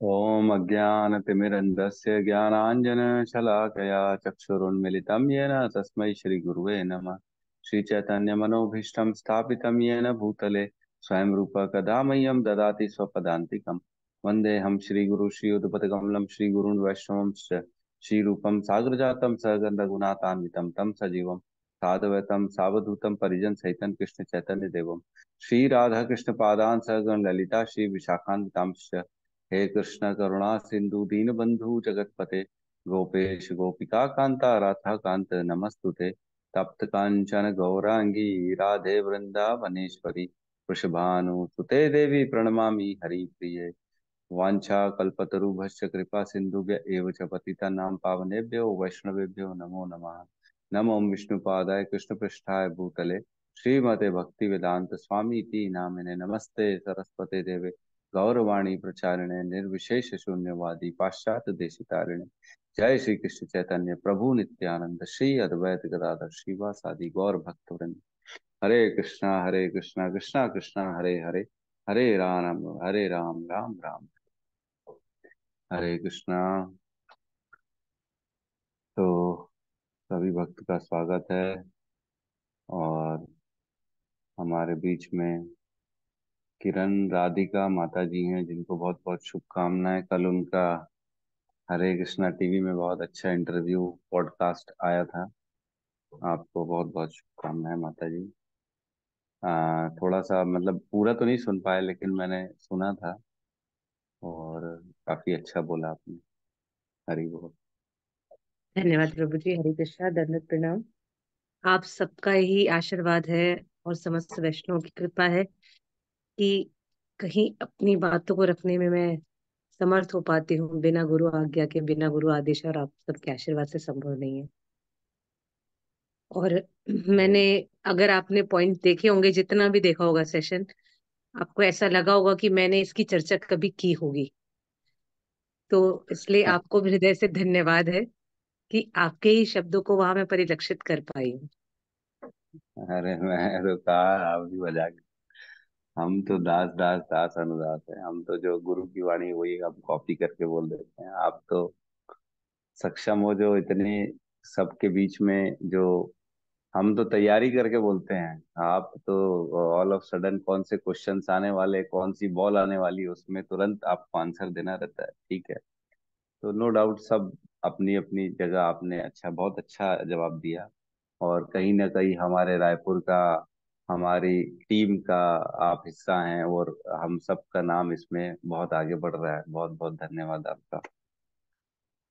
ॐ अज्ञानतिमिरन्धस्य ज्ञानाञ्जनशलाकया चक्षुरुन्मिलितं येन तस्मै श्रीगुरुवे नमः। श्रीचैतन्यमनोभीष्टं स्थापितं येन भूतले स्वयं रूप कदा मह्यं ददाति स्वपदान्तिकं। वन्देऽहं श्रीगुरु श्रीयुतपदकमलं श्रीगुरून् वैष्णवंश्च श्रीरूपं साग्रजातं सहगं रघुनाथान्वितं तं सजीवं साद्वैतं सावधूतं परिजनसहितं कृष्णचैतन्यदेवं श्रीराधाकृष्णपादान् सहगण ललिता श्रीविशाखान्वितांश्च। हे कृष्ण करुणा सिंधु दीनबंधु जगतपते गोपेश गोपिका कांता राधा कांत नमस्तुते। तप्त कांचन गौरांगी राधे वृंदावनेश्वरी वृषभानुसुते देवी प्रणमामि हरिप्रिये। वाञ्छा कल्पतरुभ्यश्च कृपा सिन्धुभ्य एव च पतितानां पावनेभ्यो वैष्णवेभ्यो नमो नमः। नमो विष्णुपादाय कृष्णपृष्ठाय भूतले श्रीमते भक्तिवेदांत स्वामी इति नामिने नमस्ते सरस्वते देवे गौरवाणी प्रचारिणे निर्विशेष शून्यवादी पाश्चात्य देशितारिणे। जय श्री कृष्ण चैतन्य प्रभु नित्यानंद श्री अद्वैत गदाधर श्रीवासादि गौर भक्तवृंद। हरे कृष्णा कृष्णा कृष्णा हरे हरे हरे राम राम राम हरे कृष्णा। तो सभी भक्त का स्वागत है। और हमारे बीच में किरण राधिका माता जी हैं, जिनको बहुत बहुत शुभकामनाएं। कल उनका हरे कृष्णा टीवी में बहुत अच्छा इंटरव्यू पॉडकास्ट आया था। आपको बहुत बहुत शुभकामनाएं माता जी। थोड़ा सा मतलब पूरा तो नहीं सुन पाए, लेकिन मैंने सुना था और काफी अच्छा बोला आपने। हरि बोल। धन्यवाद प्रभु जी। हरे कृष्णा, दंडवत प्रणाम। आप सबका ही आशीर्वाद है और समस्त वैष्णव की कृपा है कि कहीं अपनी बातों को रखने में मैं समर्थ हो पाती हूँ। बिना गुरु आज्ञा के, बिना गुरु आदेश और आप सबके आशीर्वाद से संभव नहीं है। और मैंने, अगर आपने पॉइंट देखे होंगे, जितना भी देखा होगा सेशन, आपको ऐसा लगा होगा कि मैंने इसकी चर्चा कभी की होगी। तो इसलिए आपको भी हृदय से धन्यवाद है कि आपके ही शब्दों को वहां मैं परिलक्षित कर पाई हूँ। अरे मैं तो कहा आप भी बजा के। हम तो दास दास दास अनुदास है। हम तो जो गुरु की वाणी वही हम कॉपी करके बोल देते हैं। आप तो सक्षम हो जो इतने सबके बीच में जो, हम तो तैयारी करके बोलते हैं। आप तो ऑल ऑफ सडन कौन से क्वेश्चंस आने वाले, कौन सी बॉल आने वाली, उसमें तुरंत आपको आंसर देना रहता है। ठीक है। तो नो डाउट सब अपनी अपनी जगह आपने बहुत अच्छा जवाब दिया। और कहीं ना कहीं हमारे रायपुर का, हमारी टीम का आप हिस्सा हैं, और हम सब का नाम इसमें बहुत आगे बढ़ रहा है। बहुत बहुत धन्यवाद आपका।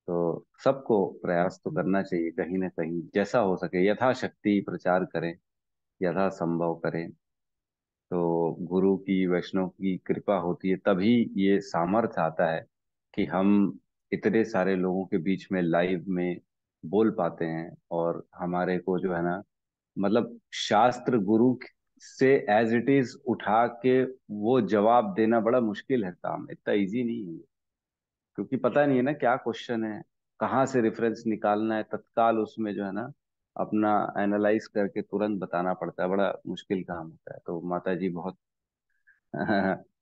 तो सबको प्रयास तो करना चाहिए, कहीं ना कहीं जैसा हो सके यथाशक्ति प्रचार करें, यथा संभव करें। तो गुरु की वैष्णव की कृपा होती है, तभी ये सामर्थ्य आता है कि हम इतने सारे लोगों के बीच में लाइव में बोल पाते हैं। और हमारे को जो है ना, मतलब शास्त्र गुरु से एज इट इज उठा के वो जवाब देना बड़ा मुश्किल है। काम इतना इजी नहीं है, क्योंकि पता नहीं है ना क्या क्वेश्चन है, कहाँ से रेफरेंस निकालना है, तत्काल उसमें जो है ना अपना एनालाइज करके तुरंत बताना पड़ता है। बड़ा मुश्किल काम होता है। तो माता जी बहुत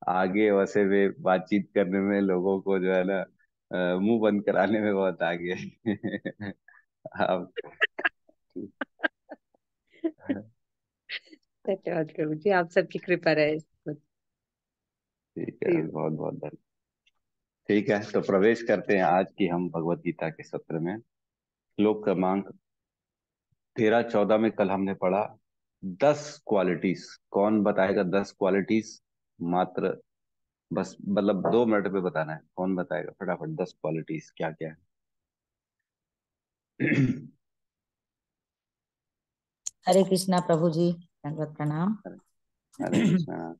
आगे वैसे भी बातचीत करने में, लोगों को जो है ना मुंह बंद कराने में बहुत आगे है। आप धन्यवाद प्रभु जी, आप सबकी कृपा रहे। ठीक है, बहुत बहुत धन्यवाद। ठीक है, तो प्रवेश करते हैं आज की हम भगवत गीता के सत्र में। श्लोक क्रमांक 13-14 में कल हमने पढ़ा 10 क्वालिटीज। कौन बताएगा 10 क्वालिटीज? मात्र बस मतलब 2 मिनट में बताना है। कौन बताएगा फटाफट 10 क्वालिटीज क्या क्या है? हरे कृष्णा प्रभु जी, दंडवत प्रणाम। हरे कृष्णा।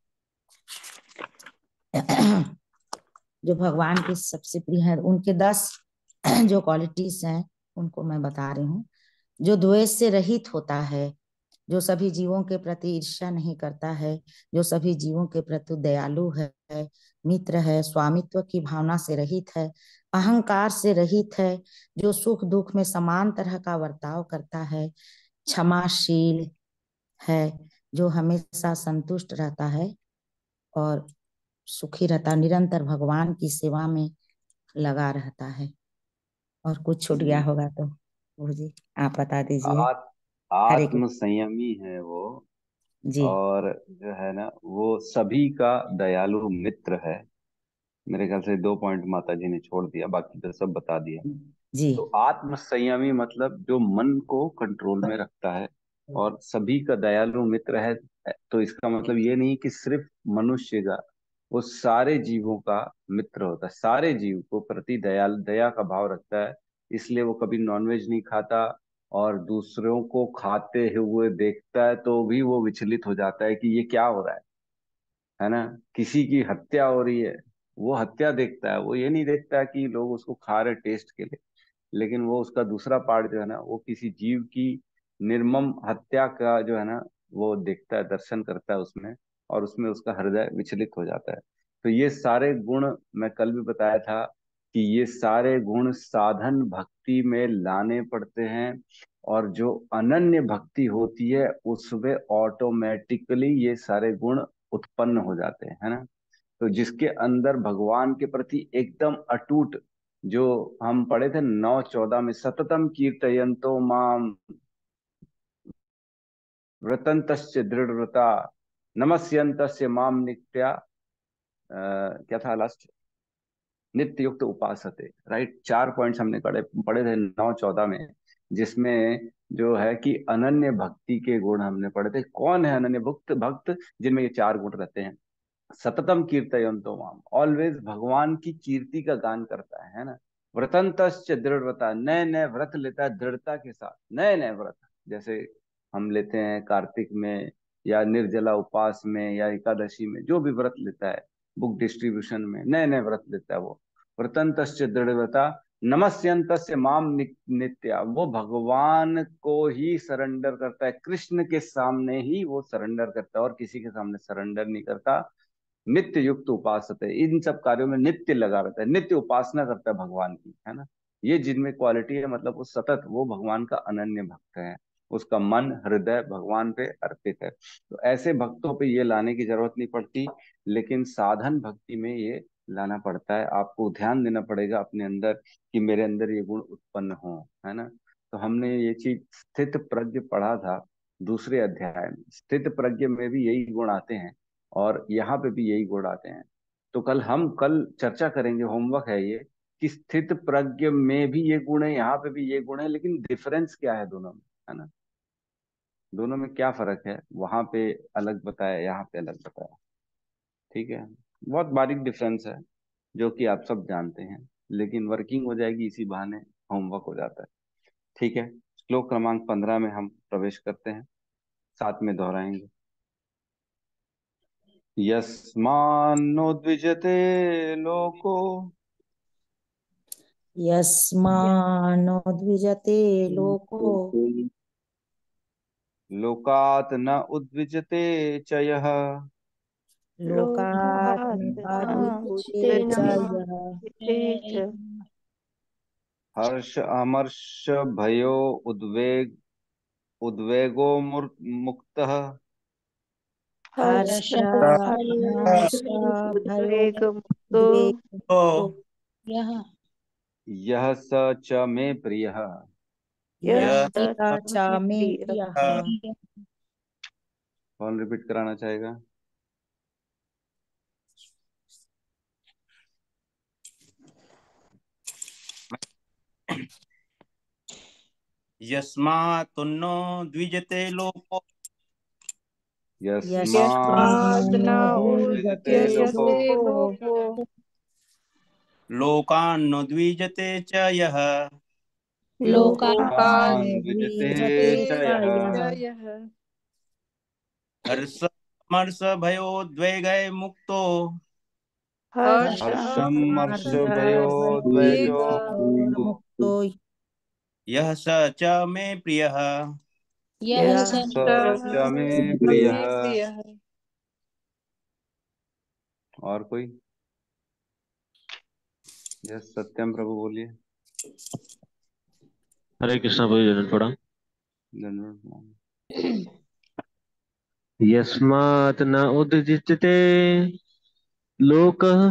जो भगवान के सबसे प्रिय है, उनके 10 जो क्वालिटीज हैं उनको मैं बता रही हूँ। जो द्वेष से रहित होता है, जो सभी जीवों के प्रति ईर्ष्या नहीं करता है, जो सभी जीवों के प्रति दयालु है, मित्र है, स्वामित्व की भावना से रहित है, अहंकार से रहित है, जो सुख दुख में समान तरह का बर्ताव करता है, क्षमाशील है, जो हमेशा संतुष्ट रहता है, और सुखी रहता, निरंतर भगवान की सेवा में लगा रहता है। और कुछ छूट गया होगा तो वो जी आप बता दीजिए। आत, हरे आत्म कृष्ण संयमी है वो। जी। और जो है ना, वो सभी का दयालु मित्र है। मेरे ख्याल से 2 पॉइंट माता जी ने छोड़ दिया, बाकी तो सब बता दिया। जी। तो आत्म संयमी मतलब जो मन को कंट्रोल में रखता है, और सभी का दयालु मित्र है। तो इसका मतलब ये नहीं कि सिर्फ मनुष्य का, वो सारे जीवों का मित्र होता है। सारे जीव को प्रति दया का भाव रखता है। इसलिए वो कभी नॉनवेज नहीं खाता, और दूसरों को खाते हुए देखता है तो भी वो विचलित हो जाता है कि ये क्या हो रहा है ना। किसी की हत्या हो रही है, वो हत्या देखता है, वो ये नहीं देखता कि लोग उसको खा रहे टेस्ट के लिए। लेकिन वो उसका दूसरा पार्ट जो है ना, वो किसी जीव की निर्मम हत्या का जो है ना, वो देखता है, दर्शन करता है उसमें। और उसमें उसका हृदय विचलित हो जाता है। तो ये सारे गुण, मैं कल भी बताया था कि ये सारे गुण साधन भक्ति में लाने पड़ते हैं। और जो अनन्य भक्ति होती है उसमें ऑटोमेटिकली ये सारे गुण उत्पन्न हो जाते हैं, है ना। तो जिसके अंदर भगवान के प्रति एकदम अटूट, जो हम पढ़े थे 9:14 में, सततम कीर्तयन्तो माम व्रतन्तस्य दृढ़व्रता नमस्यन्तस्य माम नित्या, क्या था लास्ट, नित्य युक्त उपासते। राइट, 4 पॉइंट्स हमने पढ़े पढ़े थे 9:14 में, जिसमें जो है कि अनन्य भक्ति के गुण हमने पढ़े थे। कौन है अनन्य भक्त भक्त? जिनमें ये 4 गुण रहते हैं। सततम कीर्तयन्तो माम, ऑलवेज भगवान की कीर्ति का गान करता है ना। व्रतंतश्च दृढ़व्रता, नए नए व्रत लेता है दृढ़ता के साथ, नए नए व्रत। जैसे हम लेते हैं कार्तिक में, या निर्जला उपवास में, या एकादशी में, जो भी व्रत लेता है, बुक डिस्ट्रीब्यूशन में नए नए व्रत लेता है वो। व्रतंतश्च दृढ़व्रता नमस्यन्तस्य माम नित्या, वो भगवान को ही सरेंडर करता है, कृष्ण के सामने ही वो सरेंडर करता है, और किसी के सामने सरेंडर नहीं करता। नित्य युक्त उपासते, इन सब कार्यों में नित्य लगा रहता है, नित्य उपासना करता है भगवान की, है ना। ये जिनमें क्वालिटी है, मतलब वो सतत, वो भगवान का अनन्य भक्त है। उसका मन हृदय भगवान पे अर्पित है। तो ऐसे भक्तों पे ये लाने की जरूरत नहीं पड़ती। लेकिन साधन भक्ति में ये लाना पड़ता है। आपको ध्यान देना पड़ेगा अपने अंदर कि मेरे अंदर ये गुण उत्पन्न हो, है ना। तो हमने ये चीज स्थित प्रज्ञ पढ़ा था दूसरे अध्याय में। स्थित प्रज्ञ में भी यही गुण आते हैं, और यहाँ पे भी यही गुण आते हैं। तो कल चर्चा करेंगे, होमवर्क है ये, कि स्थित प्रज्ञ में भी ये गुण है, यहाँ पे भी ये गुण है, लेकिन डिफरेंस क्या है दोनों में, है ना। दोनों में क्या फर्क है, वहां पे अलग बताया, यहाँ पे अलग बताया। ठीक है, बहुत बारीक डिफरेंस है, जो कि आप सब जानते हैं। लेकिन वर्किंग हो जाएगी इसी बहाने, होमवर्क हो जाता है। ठीक है, श्लोक क्रमांक 15 में हम प्रवेश करते हैं, साथ में दोहराएंगे। यस्मान्नो द्विजते लोको यस्मानो द्विजते लोको लोकात् न उद्विजते च यः लोकात् लोकात् न निद्यते च यः उद्विजते च हर्ष अमर्ष भयो उद्वेगो मुक्तः हर्ष हर्षामर्ष हर्ष भयो उद्वेगमुक्तो उद्वेग यः यः स च मे प्रियः। यः यः स च च मे मे प्रियः। प्रियः। कौन रिपीट कराना चाहेगा? यस्मात्तन्नो द्विजते लोको यस्मात् यस्मात् न यस्मान्नो द्विजते द्विजते लोको उद्विजते लोको लोको लोकान्नो द्विजते च यः लोकान् लोकान् लोकान् द्विजते द्विजते द्विजते च यः च च यः यः हर्षमर्षभयोद्वेगै मुक्तो हर्षं हर्ष हर्षामर्षभयोद्वेग भयोद्वेगो मुक्तो यः स च मे प्रियः। यः यः स स च मे च प्रियः। मे प्रियः। और कोई? यस, सत्यम प्रभु बोलिए। हरे कृष्णा भाई जनन पड़ा। धन्यवाद। यस्मात् न उद्दिच्यते लोकः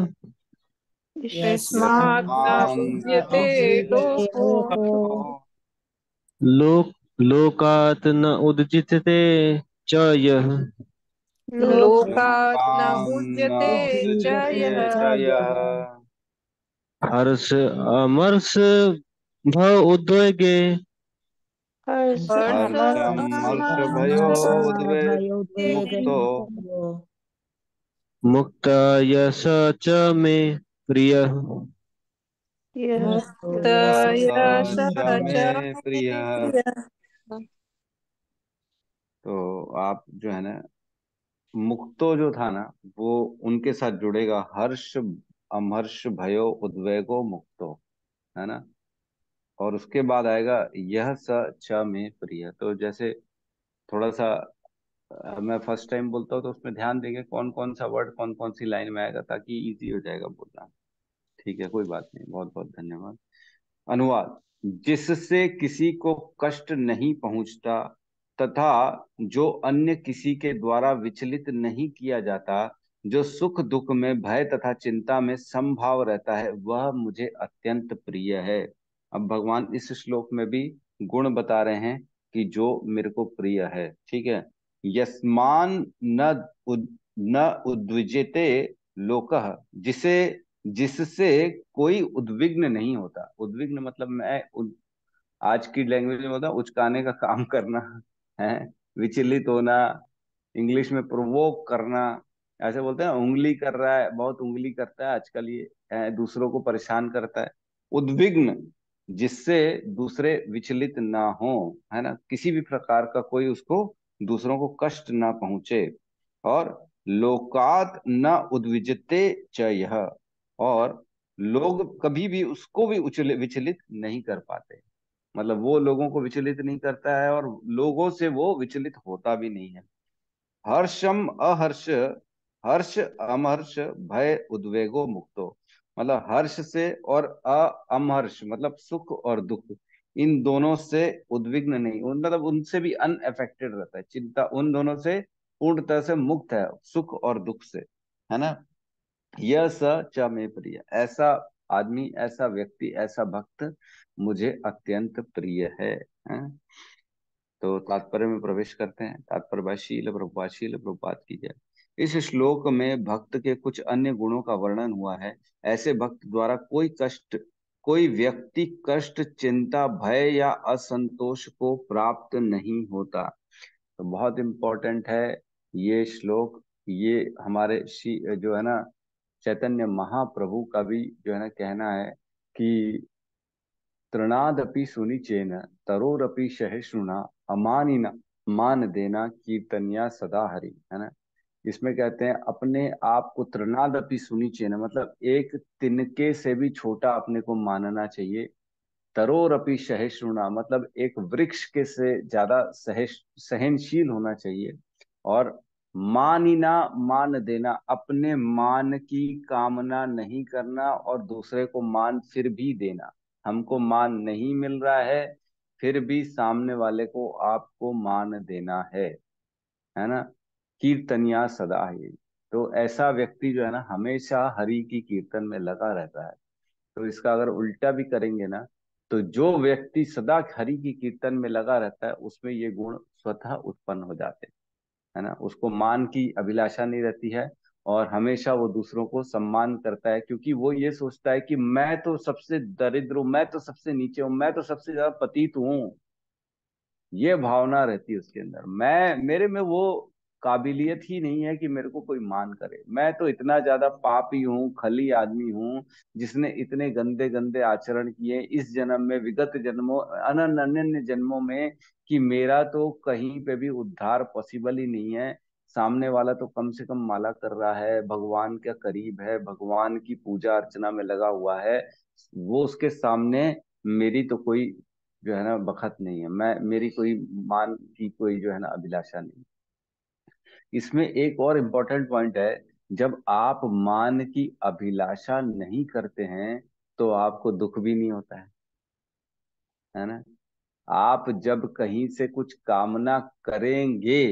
यस्मात् न पूज्यते लोको लोक लोकात् न उद्जितते च यः लोकात् न लोकान्न पूज्यते च उद्विजते यः च यः हर्ष अमर्ष भव उद्वेगे हर्ष हर्षमर्षभयोद्वे मुक्तो मुक्ता यश च मे प्रियः मुक्त मुक्त यश च मे च प्रियः। प्रियः। तो आप जो है ना, मुक्तो जो था ना, वो उनके साथ जुड़ेगा। हर्ष अमर्ष भयो उद्वेगो मुक्तो, है ना। और उसके बाद आएगा यह स च में प्रिय। तो जैसे थोड़ा सा मैं फर्स्ट टाइम बोलता हूँ तो उसमें ध्यान देंगे कौन कौन सा वर्ड कौन कौन सी लाइन में आएगा, ताकि इजी हो जाएगा बोलना। ठीक है, कोई बात नहीं, बहुत बहुत धन्यवाद। अनुवाद। जिससे किसी को कष्ट नहीं पहुंचता तथा जो अन्य किसी के द्वारा विचलित नहीं किया जाता, जो सुख दुख में भय तथा चिंता में समभाव रहता है, वह मुझे अत्यंत प्रिय है। अब भगवान इस श्लोक में भी गुण बता रहे हैं कि जो मेरे को प्रिय है। ठीक है। यस्मान न न उद्विजेते लोकः, जिसे जिससे कोई उद्विग्न नहीं होता। उद्विग्न मतलब आज की लैंग्वेज में होता है उचकाने का काम करना है, विचलित होना, इंग्लिश में प्रोवोक करना। ऐसे बोलते हैं उंगली कर रहा है, बहुत उंगली करता है आजकल ये, दूसरों को परेशान करता है। उद्विग्न, जिससे दूसरे विचलित ना हो, है ना, किसी भी प्रकार का कोई उसको दूसरों को कष्ट ना पहुंचे। और लोकात न उद्विजते च यह, और लोग कभी भी उसको भी विचलित नहीं कर पाते। मतलब वो लोगों को विचलित नहीं करता है और लोगों से वो विचलित होता भी नहीं है। हर्षम अहर्ष, हर्ष अमहर्ष भय उद्वेगो मुक्तो, मतलब हर्ष से और अमहर्ष मतलब सुख और दुख, इन दोनों से उद्विग्न नहीं, मतलब उनसे भी अनअफेक्टेड रहता है। चिंता उन दोनों से पूर्ण तरह से मुक्त है, सुख और दुख से, है ना। यह स च में प्रिय, ऐसा आदमी, ऐसा व्यक्ति, ऐसा भक्त मुझे अत्यंत प्रिय है। हैं? तो तात्पर्य में प्रवेश करते हैं। तात्पर्य शील प्रभुपाद की जय। इस श्लोक में भक्त के कुछ अन्य गुणों का वर्णन हुआ है। ऐसे भक्त द्वारा कोई व्यक्ति कष्ट, चिंता, भय या असंतोष को प्राप्त नहीं होता। तो बहुत इंपॉर्टेंट है ये श्लोक। ये हमारे जो है ना, चैतन्य महाप्रभु का भी जो है ना कहना है कि तृणादपि सुनिचेन तरोरपि सहिष्णुना अमानिना मान देना कीर्तनिया सदा हरि, है ना। इसमें कहते हैं अपने आप को तृणादपि सुनिचेन, मतलब एक तिनके से भी छोटा अपने को मानना चाहिए। तरोरपि सहिष्णुना मतलब एक वृक्ष के से ज्यादा सहनशील होना चाहिए। और मानिना मान देना, अपने मान की कामना नहीं करना और दूसरे को मान फिर भी देना। हमको मान नहीं मिल रहा है, फिर भी सामने वाले को आपको मान देना है ना। कीर्तनिया सदा है। तो ऐसा व्यक्ति जो है ना हमेशा हरि की कीर्तन में लगा रहता है। तो इसका अगर उल्टा भी करेंगे ना, तो जो व्यक्ति सदा हरि की कीर्तन में लगा रहता है उसमें ये गुण स्वतः उत्पन्न हो जाते हैं, है ना। उसको मान की अभिलाषा नहीं रहती है और हमेशा वो दूसरों को सम्मान करता है, क्योंकि वो ये सोचता है कि मैं तो सबसे दरिद्र हूं, मैं तो सबसे नीचे हूं, मैं तो सबसे ज्यादा पतित हूं। ये भावना रहती है उसके अंदर। मेरे में वो काबिलियत ही नहीं है कि मेरे को कोई मान करे। मैं तो इतना ज्यादा पापी हूँ, खली आदमी हूँ, जिसने इतने गंदे गंदे आचरण किए इस जन्म में, विगत जन्मों, अनन्य अनन्य जन्मों में, कि मेरा तो कहीं पे भी उद्धार पॉसिबल ही नहीं है। सामने वाला तो कम से कम माला कर रहा है, भगवान के करीब है, भगवान की पूजा अर्चना में लगा हुआ है, वो उसके सामने मेरी तो कोई जो है ना बखत नहीं है। मेरी कोई मान की कोई जो है ना अभिलाषा नहीं। इसमें एक और इम्पोर्टेंट पॉइंट है, जब आप मान की अभिलाषा नहीं करते हैं तो आपको दुख भी नहीं होता है ना। आप जब कहीं से कुछ कामना करेंगे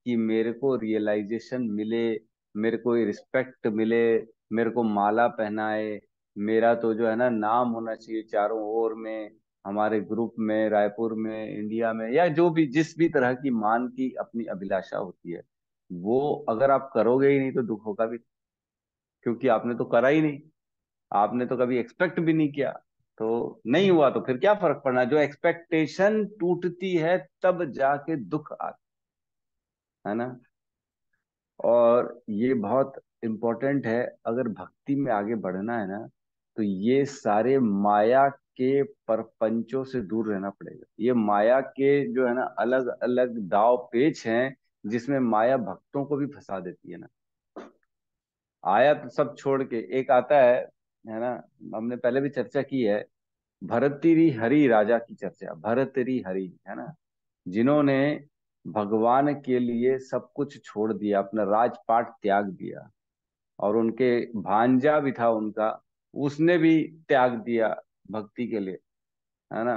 कि मेरे को रियलाइजेशन मिले, मेरे को रिस्पेक्ट मिले, मेरे को माला पहनाए, मेरा तो जो है ना नाम होना चाहिए चारों ओर में, हमारे ग्रुप में, रायपुर में, इंडिया में, या जो भी जिस भी तरह की मान की अपनी अभिलाषा होती है, वो अगर आप करोगे ही नहीं तो दुख होगा भी, क्योंकि आपने तो करा ही नहीं, आपने तो कभी एक्सपेक्ट भी नहीं किया। तो नहीं हुआ तो फिर क्या फर्क पड़ना, जो एक्सपेक्टेशन टूटती है तब जाके दुख आता है ना। और ये बहुत इम्पोर्टेंट है, अगर भक्ति में आगे बढ़ना है ना, तो ये सारे माया के परपंचों से दूर रहना पड़ेगा। ये माया के जो है ना अलग अलग दाव पेच हैं, जिसमें माया भक्तों को भी फंसा देती है ना। आया तो सब छोड़ के एक आता है ना, हमने पहले भी चर्चा की है, भरतरी हरि राजा की चर्चा, भरतरी हरि है ना, जिन्होंने भगवान के लिए सब कुछ छोड़ दिया, अपना राजपाट त्याग दिया, और उनके भांजा भी था उनका, उसने भी त्याग दिया भक्ति के लिए, है ना।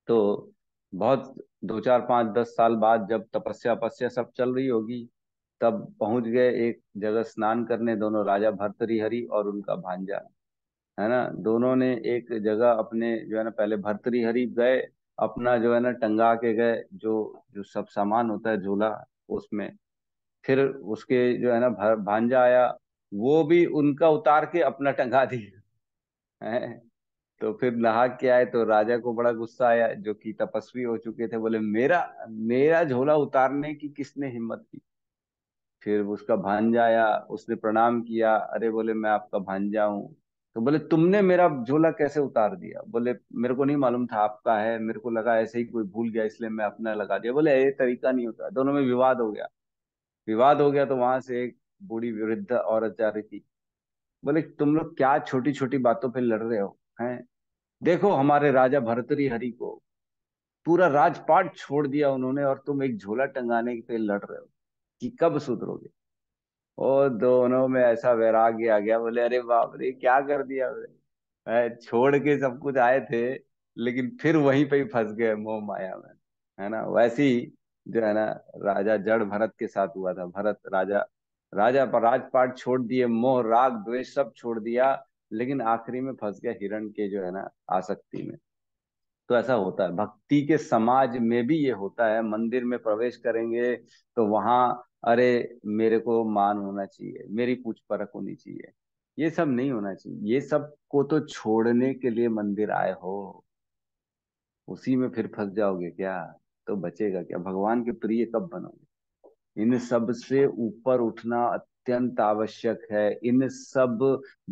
तो बहुत 2 4 5 10 साल बाद जब तपस्या तपस्या सब चल रही होगी, तब पहुंच गए एक जगह स्नान करने, दोनों राजा भर्तृहरि और उनका भांजा, है ना। दोनों ने एक जगह अपने जो है ना, पहले भर्तृहरि गए, अपना जो है ना टंगा के गए, जो जो सब सामान होता है झोला उसमें, फिर उसके जो है ना भांजा आया, वो भी उनका उतार के अपना टंगा दिया है। तो फिर नहा के आए तो राजा को बड़ा गुस्सा आया, जो कि तपस्वी हो चुके थे, बोले मेरा मेरा झोला उतारने की किसने हिम्मत की। फिर उसका भांजा आया, उसने प्रणाम किया, अरे बोले मैं आपका भांजा हूँ। तो बोले तुमने मेरा झोला कैसे उतार दिया, बोले मेरे को नहीं मालूम था आपका है, मेरे को लगा ऐसे ही कोई भूल गया इसलिए मैं अपना लगा दिया। बोले ये तरीका नहीं होता। दोनों में विवाद हो गया। विवाद हो गया तो वहां से एक बूढ़ी वृद्ध औरत जा रही थी, बोले तुम लोग क्या छोटी छोटी बातों पे लड़ रहे हो हैं। देखो हमारे राजा भर्तृहरि को पूरा राजपाट छोड़ दिया उन्होंने, और तुम एक झोला टंगाने पे लड़ रहे हो, कि कब सुधरोगे। और दोनों में ऐसा वैराग्य आ गया, बोले अरे बाप रे क्या कर दिया बोले। छोड़ के सब कुछ आए थे, लेकिन फिर वहीं पे ही फंस गए मोह माया में, है ना। वैसे ही जो है ना राजा जड़ भरत के साथ हुआ था। भरत राजा, राजा पर राजपाट छोड़ दिए, मोह राग द्वेष सब छोड़ दिया, लेकिन आखिरी में फंस गया हिरण के जो है ना आसक्ति में। तो ऐसा होता है भक्ति के समाज में भी, ये होता है। मंदिर में प्रवेश करेंगे तो वहां, अरे मेरे को मान होना चाहिए, मेरी पूछ परख होनी चाहिए, ये सब नहीं होना चाहिए। ये सब को तो छोड़ने के लिए मंदिर आए हो, उसी में फिर फंस जाओगे क्या, तो बचेगा क्या, भगवान के प्रिय कब बनोगे। इन सब से ऊपर उठना अत्यंत आवश्यक है। इन सब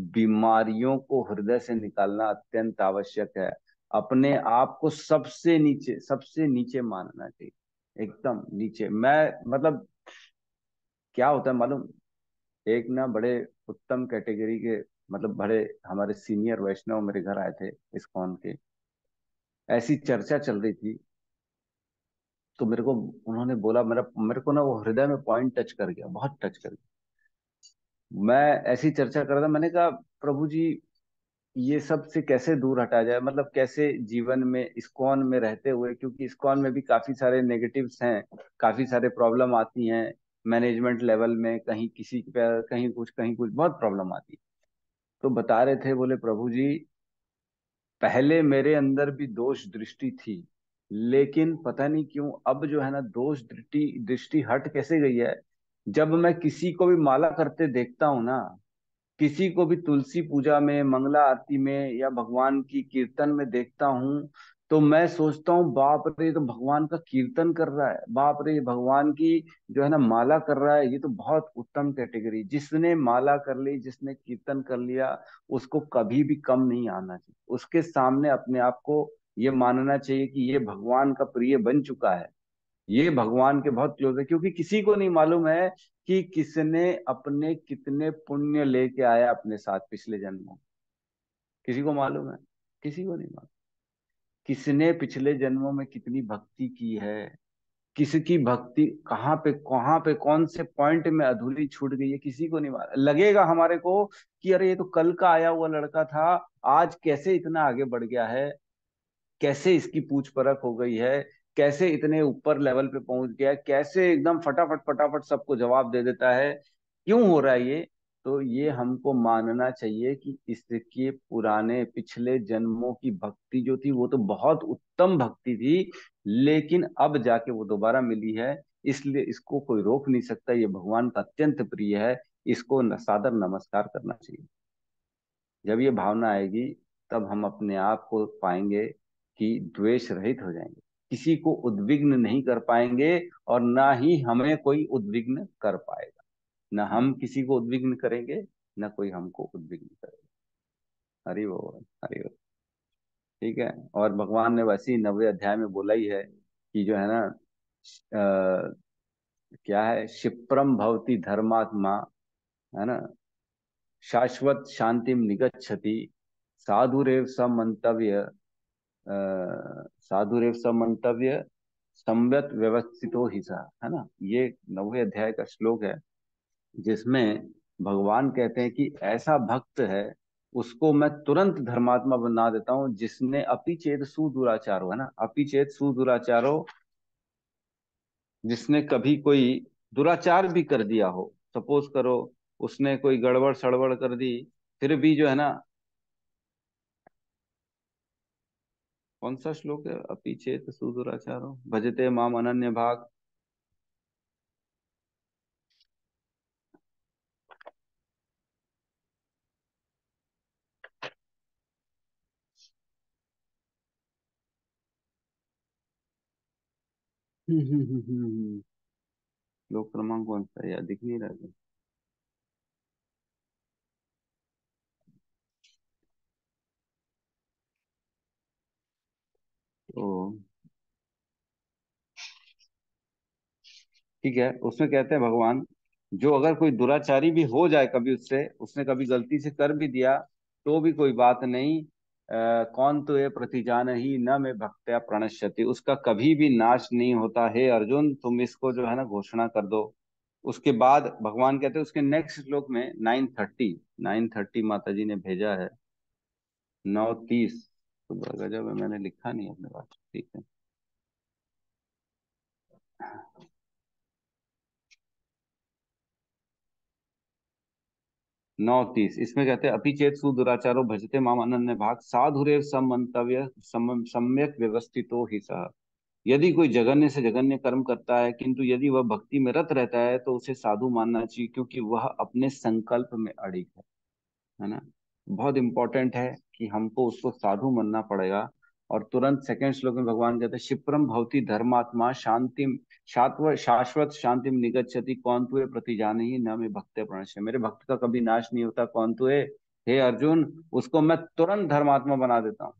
बीमारियों को हृदय से निकालना अत्यंत आवश्यक है। अपने आप को सबसे नीचे मानना चाहिए, एकदम नीचे। मैं मतलब क्या होता है मालूम, एक ना बड़े उत्तम कैटेगरी के, मतलब बड़े हमारे सीनियर वैष्णव मेरे घर आए थे इस्कॉन के, ऐसी चर्चा चल रही थी, तो मेरे को उन्होंने बोला, मेरे को ना वो हृदय में पॉइंट टच कर गया, बहुत टच कर गया। मैं ऐसी चर्चा कर रहा था, मैंने कहा प्रभु जी ये सब से कैसे दूर हटा जाए, मतलब कैसे जीवन में इस्कॉन में रहते हुए, क्योंकि इस्कॉन में भी काफी सारे नेगेटिव्स हैं, काफी सारे प्रॉब्लम आती हैं मैनेजमेंट लेवल में, कहीं किसी पे कहीं कुछ बहुत प्रॉब्लम आती है। तो बता रहे थे, बोले प्रभु जी पहले मेरे अंदर भी दोष दृष्टि थी, लेकिन पता नहीं क्यों अब जो है ना दोष दृष्टि दृष्टि हट कैसे गई है। जब मैं किसी को भी माला करते देखता हूं ना, किसी को भी तुलसी पूजा में, मंगला आरती में, या भगवान की कीर्तन में देखता हूँ, तो मैं सोचता हूँ बाप रे ये तो भगवान का कीर्तन कर रहा है, बाप रे ये भगवान की जो है ना माला कर रहा है, ये तो बहुत उत्तम कैटेगरी। जिसने माला कर ली, जिसने कीर्तन कर लिया, उसको कभी भी कम नहीं आना चाहिए। उसके सामने अपने आप को ये मानना चाहिए कि ये भगवान का प्रिय बन चुका है, ये भगवान के बहुत क्लोज है। क्योंकि किसी को नहीं मालूम है कि किसने अपने कितने पुण्य लेके आया अपने साथ पिछले जन्मों में। किसी को मालूम है? किसी को नहीं मालूम। किसने पिछले जन्मों में कितनी भक्ति की है, किसकी भक्ति कहाँ पे कौन से पॉइंट में अधूरी छूट गई है, किसी को नहीं मालूम। लगेगा हमारे को कि अरे ये तो कल का आया हुआ लड़का था, आज कैसे इतना आगे बढ़ गया है, कैसे इसकी पूछ परख हो गई है, कैसे इतने ऊपर लेवल पे पहुंच गया है, कैसे एकदम फटाफट फटाफट सबको जवाब दे देता है, क्यों हो रहा है ये। तो ये हमको मानना चाहिए कि इसके पुराने पिछले जन्मों की भक्ति जो थी वो तो बहुत उत्तम भक्ति थी, लेकिन अब जाके वो दोबारा मिली है, इसलिए इसको कोई रोक नहीं सकता, ये भगवान का अत्यंत प्रिय है, इसको सादर नमस्कार करना चाहिए। जब ये भावना आएगी तब हम अपने आप को पाएंगे कि द्वेष रहित हो जाएंगे, किसी को उद्विग्न नहीं कर पाएंगे, और ना ही हमें कोई उद्विग्न कर पाएगा। न हम किसी को उद्विग्न करेंगे, न कोई हमको उद्विग्न करेगा। हरि बोल, हरि बोल। ठीक है। और भगवान ने वैसे ही 9वें अध्याय में बोला ही है कि जो है ना, क्या है, क्षिप्रम भवति धर्मात्मा, है ना, शाश्वत शांतिम निगच्छति, साधुरेव समंतव्य, साधुरेव समंतव्य, सम्यक व्यवस्थितो ही सा, है ना। ये 9वें अध्याय का श्लोक है, जिसमें भगवान कहते हैं कि ऐसा भक्त है, उसको मैं तुरंत धर्मात्मा बना देता हूं, जिसने अपिचेत सुदुराचारो, है ना, अपिचेत सुदुराचारो, जिसने कभी कोई दुराचार भी कर दिया हो, सपोज करो उसने कोई गड़बड़ सड़बड़ कर दी, फिर भी जो है ना, कौन सा श्लोक है, अपिचेत सुदुराचारो भजते माम अनन्य भाग। श्लोक क्रमांक कौन सा है यार, दिख नहीं रहा है। तो ठीक है, उसमें कहते हैं भगवान, जो अगर कोई दुराचारी भी हो जाए कभी, उससे उसने कभी गलती से कर भी दिया, तो भी कोई बात नहीं, कौन तो ये प्रतिजान ही न में भक्त्या प्रणश्यति, उसका कभी भी नाश नहीं होता। हे अर्जुन, तुम इसको जो है ना घोषणा कर दो। उसके बाद भगवान कहते हैं उसके नेक्स्ट श्लोक में, 930 माता जी ने भेजा है, 9:30, तो गजब है, मैंने लिखा नहीं अपने पास, ठीक है। 9:30 इसमें कहते हैं, अपि चेत सुदुराचारो भजते माम अनन्य भाग, साधुरेव समंतव्य सम्यक व्यवस्थितो हि सः। यदि कोई जघन्य से जघन्य कर्म करता है, किंतु यदि वह भक्ति में रत रहता है, तो उसे साधु मानना चाहिए, क्योंकि वह अपने संकल्प में अड़िग है ना। बहुत इंपॉर्टेंट है कि हमको उसको साधु मानना पड़ेगा। और तुरंत सेकंड श्लोक में भगवान कहते हैं, क्षिप्रम भवति धर्मात्मा शांतिम शाश्वत शांतिम निगच्छति, कौन तुए प्रति जाने ही न में भक्त प्रणश्य, मेरे भक्त का कभी नाश नहीं होता, कौन तुए, हे अर्जुन, उसको मैं तुरंत धर्मात्मा बना देता हूँ।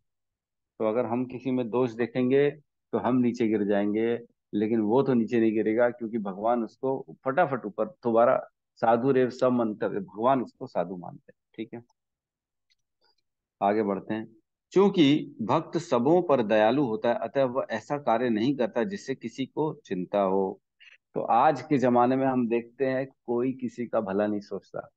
तो अगर हम किसी में दोष देखेंगे तो हम नीचे गिर जाएंगे, लेकिन वो तो नीचे नहीं गिरेगा, क्योंकि भगवान उसको फटाफट ऊपर दोबारा, साधु रेव सब मंतव्य, भगवान उसको साधु मानते हैं। ठीक है, आगे बढ़ते हैं। क्योंकि भक्त सबों पर दयालु होता है, अतः वह ऐसा कार्य नहीं करता जिससे किसी को चिंता हो। तो आज के जमाने में हम देखते हैं कोई किसी का भला नहीं सोचता,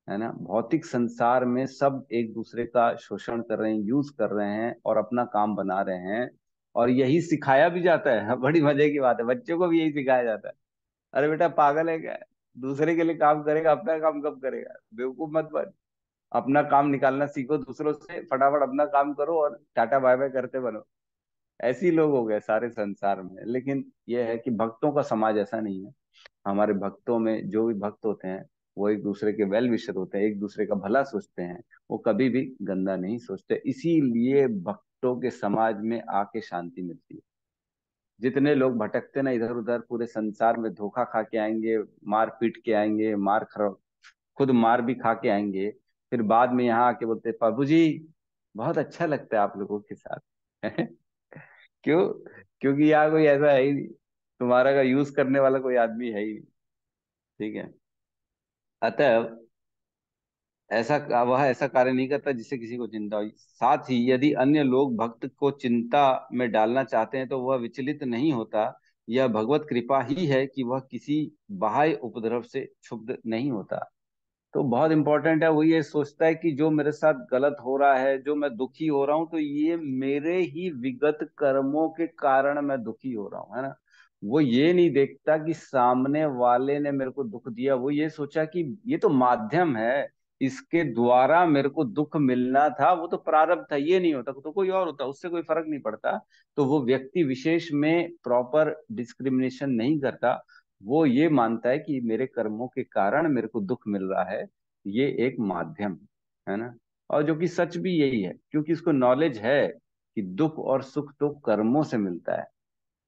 है ना। भौतिक संसार में सब एक दूसरे का शोषण कर रहे हैं, यूज कर रहे हैं और अपना काम बना रहे हैं, और यही सिखाया भी जाता है। बड़ी मजे की बात है, बच्चों को भी यही सिखाया जाता है। अरे बेटा पागल है क्या, दूसरे के लिए काम करेगा, अपना काम कब करेगा, बेवकूफ मत बन, अपना काम निकालना सीखो दूसरों से, फटाफट अपना काम करो और टाटा बाय बाय करते बनो। ऐसे ही लोग हो गए सारे संसार में। लेकिन यह है कि भक्तों का समाज ऐसा नहीं है। हमारे भक्तों में जो भी भक्त होते हैं, वो एक दूसरे के वेल विशर होते हैं, एक दूसरे का भला सोचते हैं, वो कभी भी गंदा नहीं सोचते। इसीलिए भक्तों के समाज में आके शांति मिलती है। जितने लोग भटकते ना इधर उधर पूरे संसार में, धोखा खा के आएंगे, मार पीट के आएंगे, खुद मार भी खा के आएंगे, फिर बाद में यहाँ आके बोलते प्रभु जी बहुत अच्छा लगता है आप लोगों के साथ। क्यों? क्योंकि यहाँ कोई ऐसा है ही नहीं, तुम्हारा का यूज करने वाला कोई आदमी है ही नहीं। ठीक है। अतः वह ऐसा कार्य नहीं करता जिससे किसी को चिंता हो। साथ ही यदि अन्य लोग भक्त को चिंता में डालना चाहते हैं, तो वह विचलित नहीं होता। यह भगवत कृपा ही है कि वह किसी बाह्य उपद्रव से क्षुब्ध नहीं होता। तो बहुत इंपॉर्टेंट है, वो ये सोचता है कि जो मेरे साथ गलत हो रहा है, जो मैं दुखी हो रहा हूँ, तो ये मेरे ही विगत कर्मों के कारण मैं दुखी हो रहा हूँ, है ना। वो ये नहीं देखता कि सामने वाले ने मेरे को दुख दिया, वो ये सोचा कि ये तो माध्यम है, इसके द्वारा मेरे को दुख मिलना था, वो तो प्रारब्ध था, ये नहीं होता तो कोई और होता, उससे कोई फर्क नहीं पड़ता। तो वो व्यक्ति विशेष में प्रॉपर डिस्क्रिमिनेशन नहीं करता। वो ये मानता है कि मेरे कर्मों के कारण मेरे को दुख मिल रहा है, ये एक माध्यम है ना। और जो कि सच भी यही है, क्योंकि इसको नॉलेज है कि दुख और सुख तो कर्मों से मिलता है।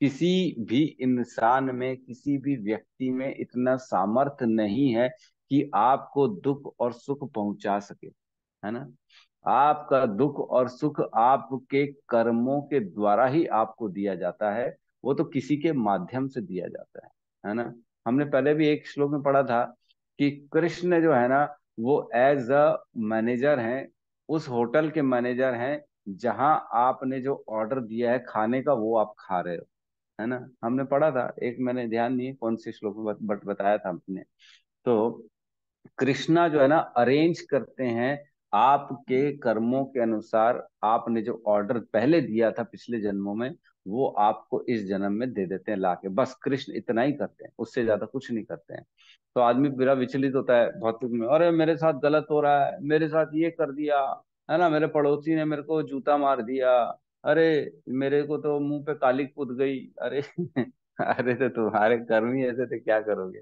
किसी भी इंसान में, किसी भी व्यक्ति में इतना सामर्थ्य नहीं है कि आपको दुख और सुख पहुंचा सके, है ना। आपका दुख और सुख आपके कर्मों के द्वारा ही आपको दिया जाता है, वो तो किसी के माध्यम से दिया जाता है ना। हमने पहले भी एक श्लोक में पढ़ा था कि कृष्ण जो है ना, वो एज अ मैनेजर हैं, उस होटल के मैनेजर हैं जहां आपने जो ऑर्डर दिया है खाने का वो आप खा रहे हो, है ना। हमने पढ़ा था एक, मैंने ध्यान नहीं है कौन से श्लोक में बट बताया था हमने। तो कृष्णा जो है ना अरेंज करते हैं आपके कर्मों के अनुसार, आपने जो ऑर्डर पहले दिया था पिछले जन्मों में, वो आपको इस जन्म में दे देते हैं लाके। बस कृष्ण इतना ही करते हैं, उससे ज्यादा कुछ नहीं करते हैं। तो आदमी पूरा विचलित होता है भौतिक में, अरे मेरे साथ गलत हो रहा है, मेरे साथ ये कर दिया, है ना, मेरे पड़ोसी ने मेरे को जूता मार दिया, अरे मेरे को तो मुंह पे कालिक पुत गई, अरे अरे तो तुम्हारे कर्म ही ऐसे थे, क्या करोगे।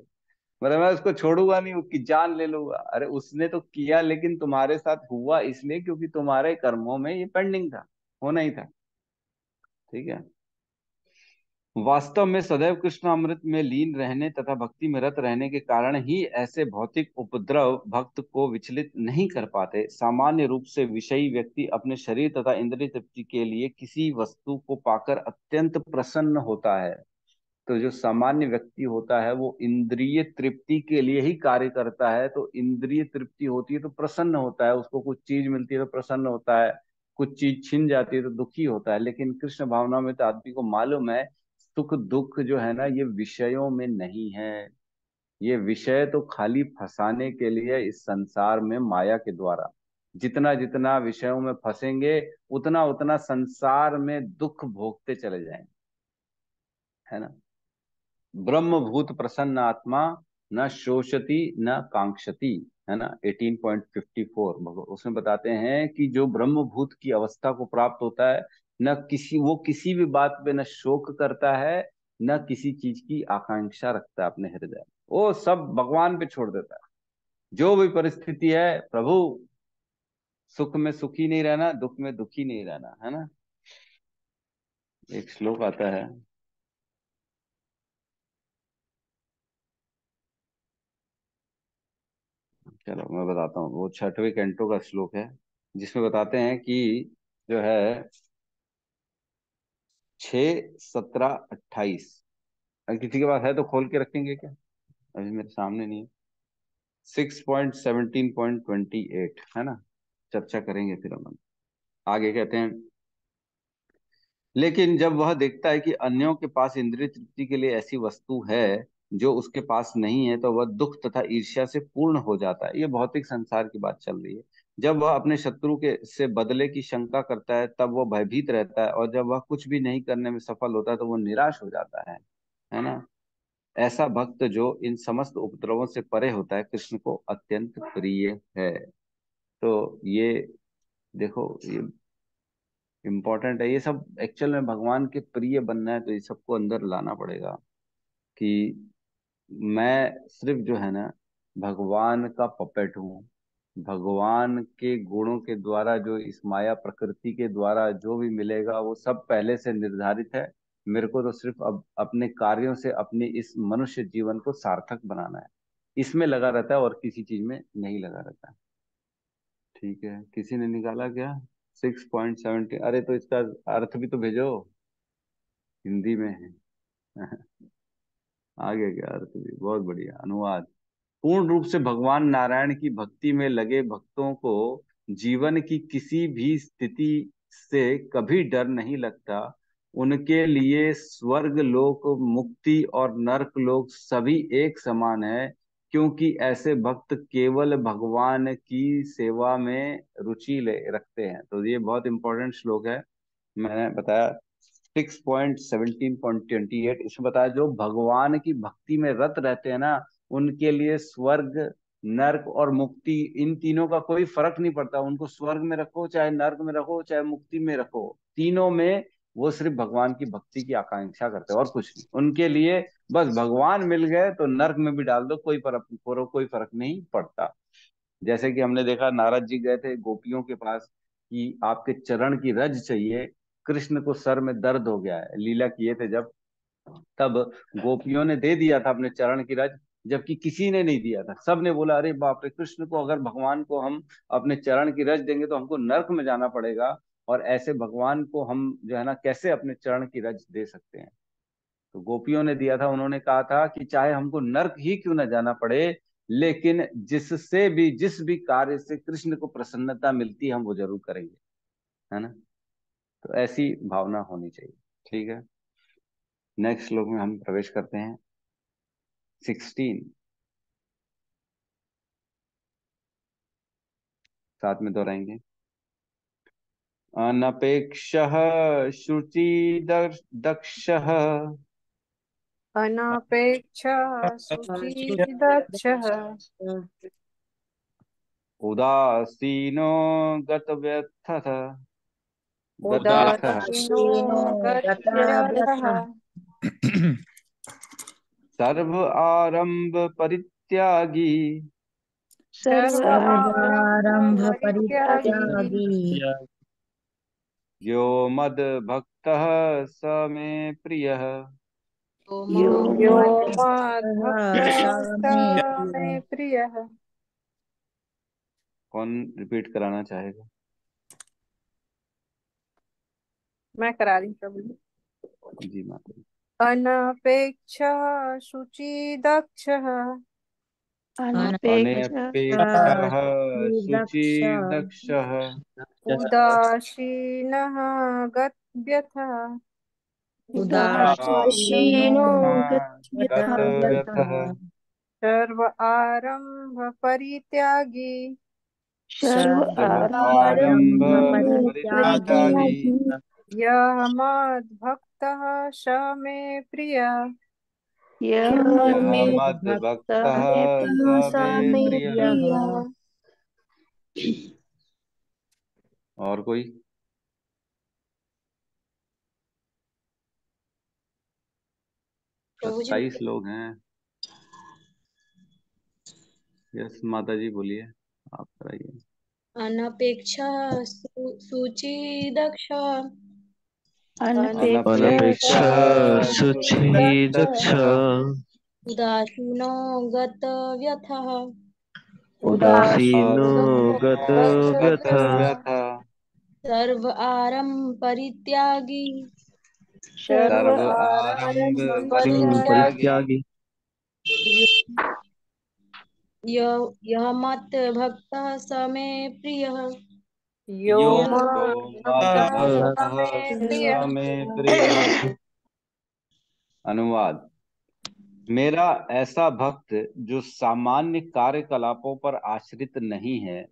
मतलब मैं उसको छोड़ूंगा नहीं, उसकी जान ले लूंगा। अरे उसने तो किया, लेकिन तुम्हारे साथ हुआ इसलिए क्योंकि तुम्हारे कर्मों में ये पेंडिंग था, होना ही था। ठीक है। वास्तव में सदैव कृष्ण अमृत में लीन रहने तथा भक्ति में रत रहने के कारण ही ऐसे भौतिक उपद्रव भक्त को विचलित नहीं कर पाते। सामान्य रूप से विषयी व्यक्ति अपने शरीर तथा इंद्रिय तृप्ति के लिए किसी वस्तु को पाकर अत्यंत प्रसन्न होता है। तो जो सामान्य व्यक्ति होता है वो इंद्रिय तृप्ति के लिए ही कार्य करता है। तो इंद्रिय तृप्ति होती है तो प्रसन्न होता है, उसको कुछ चीज मिलती है तो प्रसन्न होता है, कुछ चीज छिन जाती है तो दुखी होता है। लेकिन कृष्ण भावना में तो आदमी को मालूम है सुख दुख जो है ना ये विषयों में नहीं है। ये विषय तो खाली फंसाने के लिए इस संसार में माया के द्वारा, जितना जितना विषयों में फंसेंगे उतना उतना संसार में दुख भोगते चले जाएंगे, है ना। ब्रह्मभूत प्रसन्न आत्मा न शोषति न कांक्षति, है ना। 18.54 उसमें बताते हैं कि जो ब्रह्मभूत की अवस्था को प्राप्त होता है, न किसी, वो किसी भी बात पे न शोक करता है, न किसी चीज की आकांक्षा रखता है अपने हृदय में। वो सब भगवान पे छोड़ देता है। जो भी परिस्थिति है प्रभु, सुख में सुखी नहीं रहना, दुख में दुखी नहीं रहना, है ना। एक श्लोक आता है, चलो मैं बताता हूँ, वो 6वें कैंटो का श्लोक है, जिसमें बताते हैं कि जो है 6, 17, 28। अगर किसी के पास है तो खोल के रखेंगे क्या, अभी मेरे सामने नहीं है। 6.17.28 है ना, चर्चा करेंगे फिर हम। आगे कहते हैं, लेकिन जब वह देखता है कि अन्यों के पास इंद्रिय तृप्ति के लिए ऐसी वस्तु है जो उसके पास नहीं है, तो वह दुख तथा ईर्ष्या से पूर्ण हो जाता है। ये भौतिक संसार की बात चल रही है। जब वह अपने शत्रु के से बदले की शंका करता है तब वह भयभीत रहता है, और जब वह कुछ भी नहीं करने में सफल होता है तो वह निराश हो जाता है ना। ऐसा भक्त जो इन समस्त उपद्रवों से परे होता है कृष्ण को अत्यंत प्रिय है। तो ये देखो, ये इम्पोर्टेंट है। ये सब एक्चुअल में भगवान के प्रिय बनना है तो ये सबको अंदर लाना पड़ेगा कि मैं सिर्फ जो है ना भगवान का पपेट हूँ। भगवान के गुणों के द्वारा जो इस माया प्रकृति के द्वारा जो भी मिलेगा वो सब पहले से निर्धारित है। मेरे को तो सिर्फ अब अपने कार्यों से अपने इस मनुष्य जीवन को सार्थक बनाना है, इसमें लगा रहता है और किसी चीज में नहीं लगा रहता है। ठीक है, किसी ने निकाला क्या 6.70? अरे तो इसका अर्थ भी तो भेजो, हिंदी में है। आगे क्या अर्थ भी, बहुत बढ़िया अनुवाद। पूर्ण रूप से भगवान नारायण की भक्ति में लगे भक्तों को जीवन की किसी भी स्थिति से कभी डर नहीं लगता। उनके लिए स्वर्ग लोक, मुक्ति और नरक लोक सभी एक समान है, क्योंकि ऐसे भक्त केवल भगवान की सेवा में रुचि ले रखते हैं। तो ये बहुत इंपॉर्टेंट श्लोक है, मैंने बताया। 6.17.28 इसमें बताया जो भगवान की भक्ति में रत रहते हैं ना, उनके लिए स्वर्ग, नर्क और मुक्ति, इन तीनों का कोई फर्क नहीं पड़ता। उनको स्वर्ग में रखो, चाहे नर्क में रखो, चाहे मुक्ति में रखो, तीनों में वो सिर्फ भगवान की भक्ति की आकांक्षा करते हैं और कुछ नहीं। उनके लिए बस भगवान मिल गए तो नर्क में भी डाल दो, कोई फर्क नहीं पड़ता। जैसे कि हमने देखा नारद जी गए थे गोपियों के पास कि आपके चरण की रज चाहिए, कृष्ण को सर में दर्द हो गया है, लीला किए थे जब, तब गोपियों ने दे दिया था अपने चरण की रज, जबकि किसी ने नहीं दिया था। सब ने बोला अरे बाप रे, कृष्ण को अगर भगवान को हम अपने चरण की रज देंगे तो हमको नर्क में जाना पड़ेगा, और ऐसे भगवान को हम जो है ना कैसे अपने चरण की रज दे सकते हैं। तो गोपियों ने दिया था, उन्होंने कहा था कि चाहे हमको नर्क ही क्यों ना जाना पड़े, लेकिन जिस भी कार्य से कृष्ण को प्रसन्नता मिलती है हम वो जरूर करेंगे, है ना। तो ऐसी भावना होनी चाहिए। ठीक है, नेक्स्ट श्लोक में हम प्रवेश करते हैं। 16 साथ में दोहराएंगे। अनपेक्षः शुचि दक्षः अनपेक्ष शुचिदक्षः उदासीनो गतव्यर्थः गतव्यथः उदासीनो उदासीनो गत्यर्थः गतव्यर्थः सर्व आरंभ परित्यागी सर्व आरम्भ सर्वारंभ परित्यागी परित्यागी यो मद भक्तः स मे प्रियः। यो यो मद्भक्तः स मद्भक्तः स मे मे प्रियः। प्रियः। कौन रिपीट कराना चाहेगा? मैं करा रही हूँ प्रभु जी। जी माता जी। अनपेक्ष शुचिदक्षः अनपेक्षः दक्ष शुचिर्दक्षः उदासीनः गत्यर्थः उदासीनो उदासीनो गच्छति गतव्यथः गतव्यथः सर्व आरम्भ परित्यागी सर्व सर्व आरंभ सर्वारंभ आरम्भ परित्यागी परित्यागी परित्यागी यः मद्भक्तः स मे प्रियः। यः यः मे मद भक्तः मे स सा मे मे प्रियः। प्रियः। और कोई? प्रभु जी 27 लोग हैं। यस माता जी बोलिए, आप कराइए। अनपेक्षा शुचिदक्ष अनपेक्षः अनपेक्षः अनपेक्षः शुचिर्दक्षः शुचिर्दक्षः उदासीनो गतव्यथः उदासीनो गतव्यथः गतव्यथः सर्व आरम्भ परित्यागी सर्व सर्व आरंभ आरम्भ परित्यागी परित्यागी यः मत् भक्तः स मे प्रियः। यो यो यो मद्भक्तः स मद्भक्तः मे स प्रियः। मे प्रियः। अनुवाद। मेरा ऐसा भक्त जो सामान्य कार्यकलापों पर आश्रित नहीं है,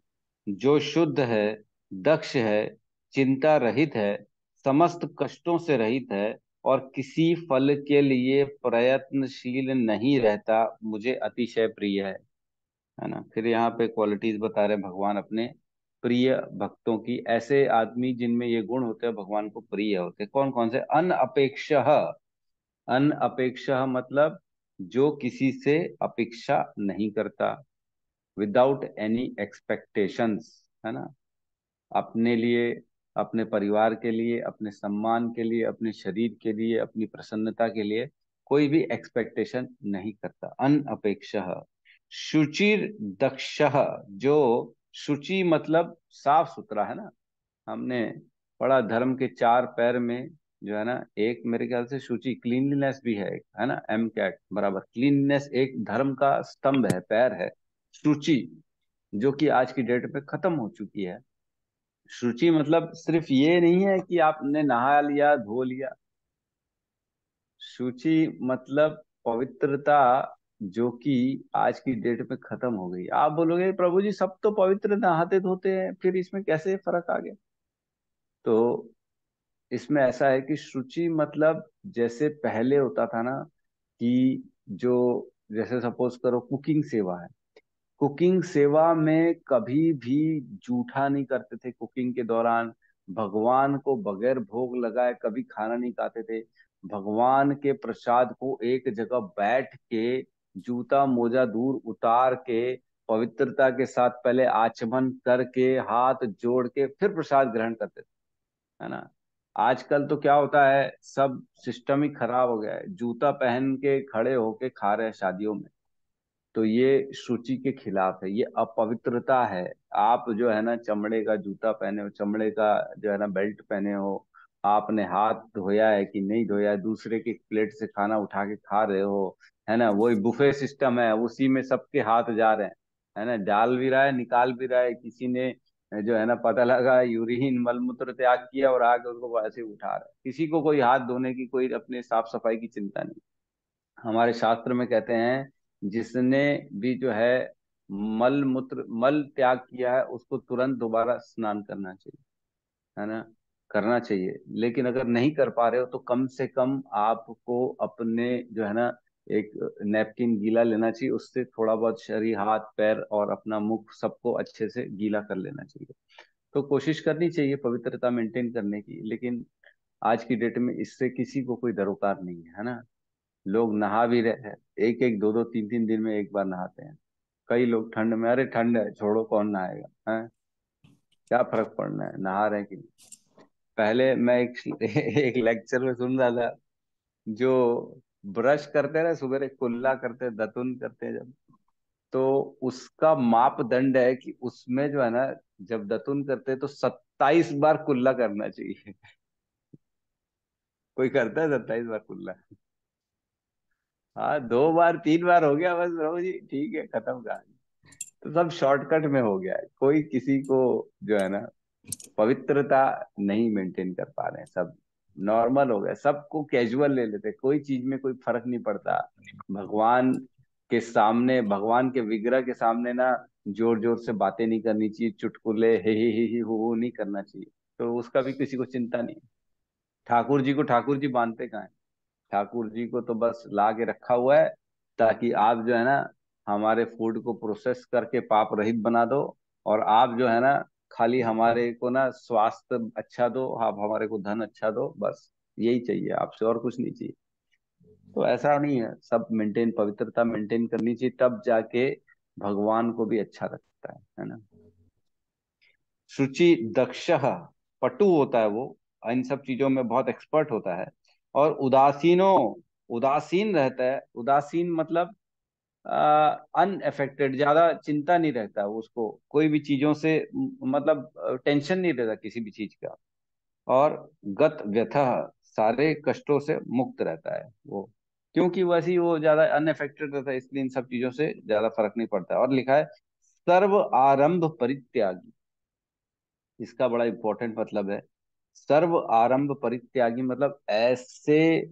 जो शुद्ध है, दक्ष है, चिंता रहित है, समस्त कष्टों से रहित है और किसी फल के लिए प्रयत्नशील नहीं रहता, मुझे अतिशय प्रिय है ना। फिर यहाँ पे क्वालिटीज बता रहे भगवान अपने प्रिय भक्तों की। ऐसे आदमी जिनमें ये गुण होते हैं भगवान को प्रिय होते हैं। कौन कौन से? अनअपेक्षः। अनअपेक्षः मतलब जो किसी से अपेक्षा नहीं करता, विदाउट एनी एक्सपेक्टेशंस, है ना। अपने लिए, अपने परिवार के लिए, अपने सम्मान के लिए, अपने शरीर के लिए, अपनी प्रसन्नता के लिए कोई भी एक्सपेक्टेशन नहीं करता। अनअपेक्षः। शुचिर दक्षः, जो शुचि मतलब साफ सुथरा, है ना। हमने पढ़ा धर्म के 4 पैर में जो है ना, एक मेरे ख्याल से शुचि क्लीनलीनेस भी है, एक है ना, एम कैट बराबर। क्लीनलीनेस एक धर्म का स्तंभ है, पैर है। शुचि जो कि आज की डेट में खत्म हो चुकी है। शुचि मतलब सिर्फ ये नहीं है कि आपने नहा लिया, धो लिया। शुचि मतलब पवित्रता, जो कि आज की डेट में खत्म हो गई। आप बोलोगे प्रभु जी सब तो पवित्र नहाते धोते हैं, फिर इसमें कैसे फर्क आ गया? तो इसमें ऐसा है कि शुचि मतलब जैसे पहले होता था ना कि जो, जैसे सपोज करो कुकिंग सेवा है, कुकिंग सेवा में कभी भी जूठा नहीं करते थे कुकिंग के दौरान। भगवान को बगैर भोग लगाए कभी खाना नहीं खाते थे। भगवान के प्रसाद को एक जगह बैठ के जूता मोजा दूर उतार के पवित्रता के साथ पहले आचमन करके हाथ जोड़ के फिर प्रसाद ग्रहण करते थे, है ना। आजकल तो क्या होता है, सब सिस्टम ही खराब हो गया है, जूता पहन के खड़े होके खा रहे हैं शादियों में। तो ये शुचि के खिलाफ है, ये अपवित्रता है। आप जो है ना चमड़े का जूता पहने हो, चमड़े का जो है ना बेल्ट पहने हो, आपने हाथ धोया है कि नहीं धोया है, दूसरे की प्लेट से खाना उठा के खा रहे हो, है ना। वही बुफे सिस्टम है, उसी में सबके हाथ जा रहे हैं, है ना। डाल भी रहा है निकाल भी रहा है, किसी ने जो है ना पता लगा यूरिन मलमूत्र त्याग किया और आके उसको ऐसे ही उठा रहा है, किसी को कोई हाथ धोने की, कोई अपने साफ सफाई की चिंता नहीं। हमारे शास्त्र में कहते हैं जिसने भी जो है मल मूत्र मल त्याग किया है उसको तुरंत दोबारा स्नान करना चाहिए, है ना, करना चाहिए। लेकिन अगर नहीं कर पा रहे हो तो कम से कम आपको अपने जो है ना एक नैपकिन गीला लेना चाहिए, उससे थोड़ा बहुत शरीर हाथ पैर और अपना मुख सबको अच्छे से गीला कर लेना चाहिए। तो कोशिश करनी चाहिए पवित्रता मेंटेन करने की, लेकिन आज की डेट में इससे किसी को कोई दरोकार नहीं है ना। लोग नहा भी रहे हैं, एक एक दो दो तीन तीन दिन में एक बार नहाते हैं। कई लोग ठंड में, अरे ठंड है छोड़ो कौन नहाएगा, है क्या फर्क पड़ना है, नहा रहे हैं कि नहीं। पहले मैं एक एक लेक्चर में सुन रहा था, जो ब्रश करते रहे सुबह कुल्ला करते दतुन करते हैं जब, तो उसका मापदंड है कि उसमें जो है ना जब दतुन करते हैं तो 27 बार कुल्ला करना चाहिए। कोई करता है 27 बार कुल्ला? हाँ 2 बार 3 बार हो गया बस प्रभु जी, ठीक है खत्म कहानी। तो सब शॉर्टकट में हो गया है, कोई किसी को जो है ना पवित्रता नहीं मेंटेन कर पा रहे हैं, सब नॉर्मल हो गया, सबको कैजुअल ले लेते, कोई चीज में कोई फर्क नहीं पड़ता। भगवान के सामने, भगवान के विग्रह के सामने ना जोर जोर से बातें नहीं करनी चाहिए, चुटकुले हे हो नहीं करना चाहिए, तो उसका भी किसी को चिंता नहीं। ठाकुर जी को ठाकुर जी मानते कहाँ हैं? ठाकुर जी को तो बस ला के रखा हुआ है ताकि आप जो है ना हमारे फूड को प्रोसेस करके पाप रहित बना दो, और आप जो है ना खाली हमारे को ना स्वास्थ्य अच्छा दो, आप हमारे को धन अच्छा दो, बस यही चाहिए आपसे, और कुछ नहीं चाहिए। तो ऐसा नहीं है, सब मेंटेन, पवित्रता मेंटेन करनी चाहिए, तब जाके भगवान को भी अच्छा लगता है ना। शुचि दक्ष पटु होता है वो, इन सब चीजों में बहुत एक्सपर्ट होता है। और उदासीनो, उदासीन रहता है, उदासीन मतलब अनअफेक्टेड, ज्यादा चिंता नहीं रहता है उसको कोई भी चीजों से, मतलब टेंशन नहीं रहता किसी भी चीज का। और गत व्यथा, सारे कष्टों से मुक्त रहता है वो, क्योंकि वैसे ही वो ज्यादा अनअफेक्टेड रहता है, इसलिए इन सब चीजों से ज्यादा फर्क नहीं पड़ता है। और लिखा है सर्व आरंभ परित्यागी, इसका बड़ा इंपॉर्टेंट मतलब है। सर्व आरंभ परित्यागी मतलब ऐसे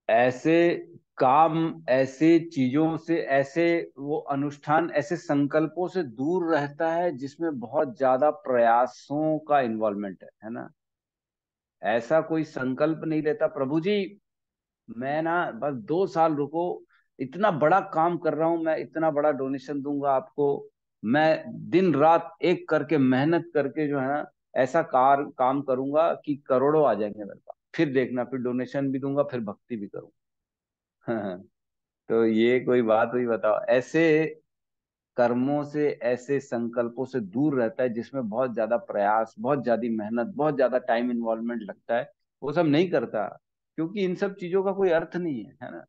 ऐसे काम, ऐसे चीजों से, ऐसे वो अनुष्ठान, ऐसे संकल्पों से दूर रहता है जिसमें बहुत ज्यादा प्रयासों का इन्वॉल्वमेंट है ना। ऐसा कोई संकल्प नहीं लेता प्रभु जी मैं ना बस 2 साल रुको, इतना बड़ा काम कर रहा हूं मैं, इतना बड़ा डोनेशन दूंगा आपको, मैं दिन रात एक करके मेहनत करके जो है ना ऐसा काम करूंगा कि करोड़ों आ जाएंगे मेरे पास, फिर देखना, फिर डोनेशन भी दूंगा, फिर भक्ति भी करूंगा। तो ये कोई बात हुई बताओ, ऐसे कर्मों से, ऐसे संकल्पों से दूर रहता है जिसमें बहुत ज्यादा प्रयास, बहुत ज्यादा मेहनत, बहुत ज्यादा टाइम इन्वॉल्वमेंट लगता है, वो सब नहीं करता, क्योंकि इन सब चीजों का कोई अर्थ नहीं है ना।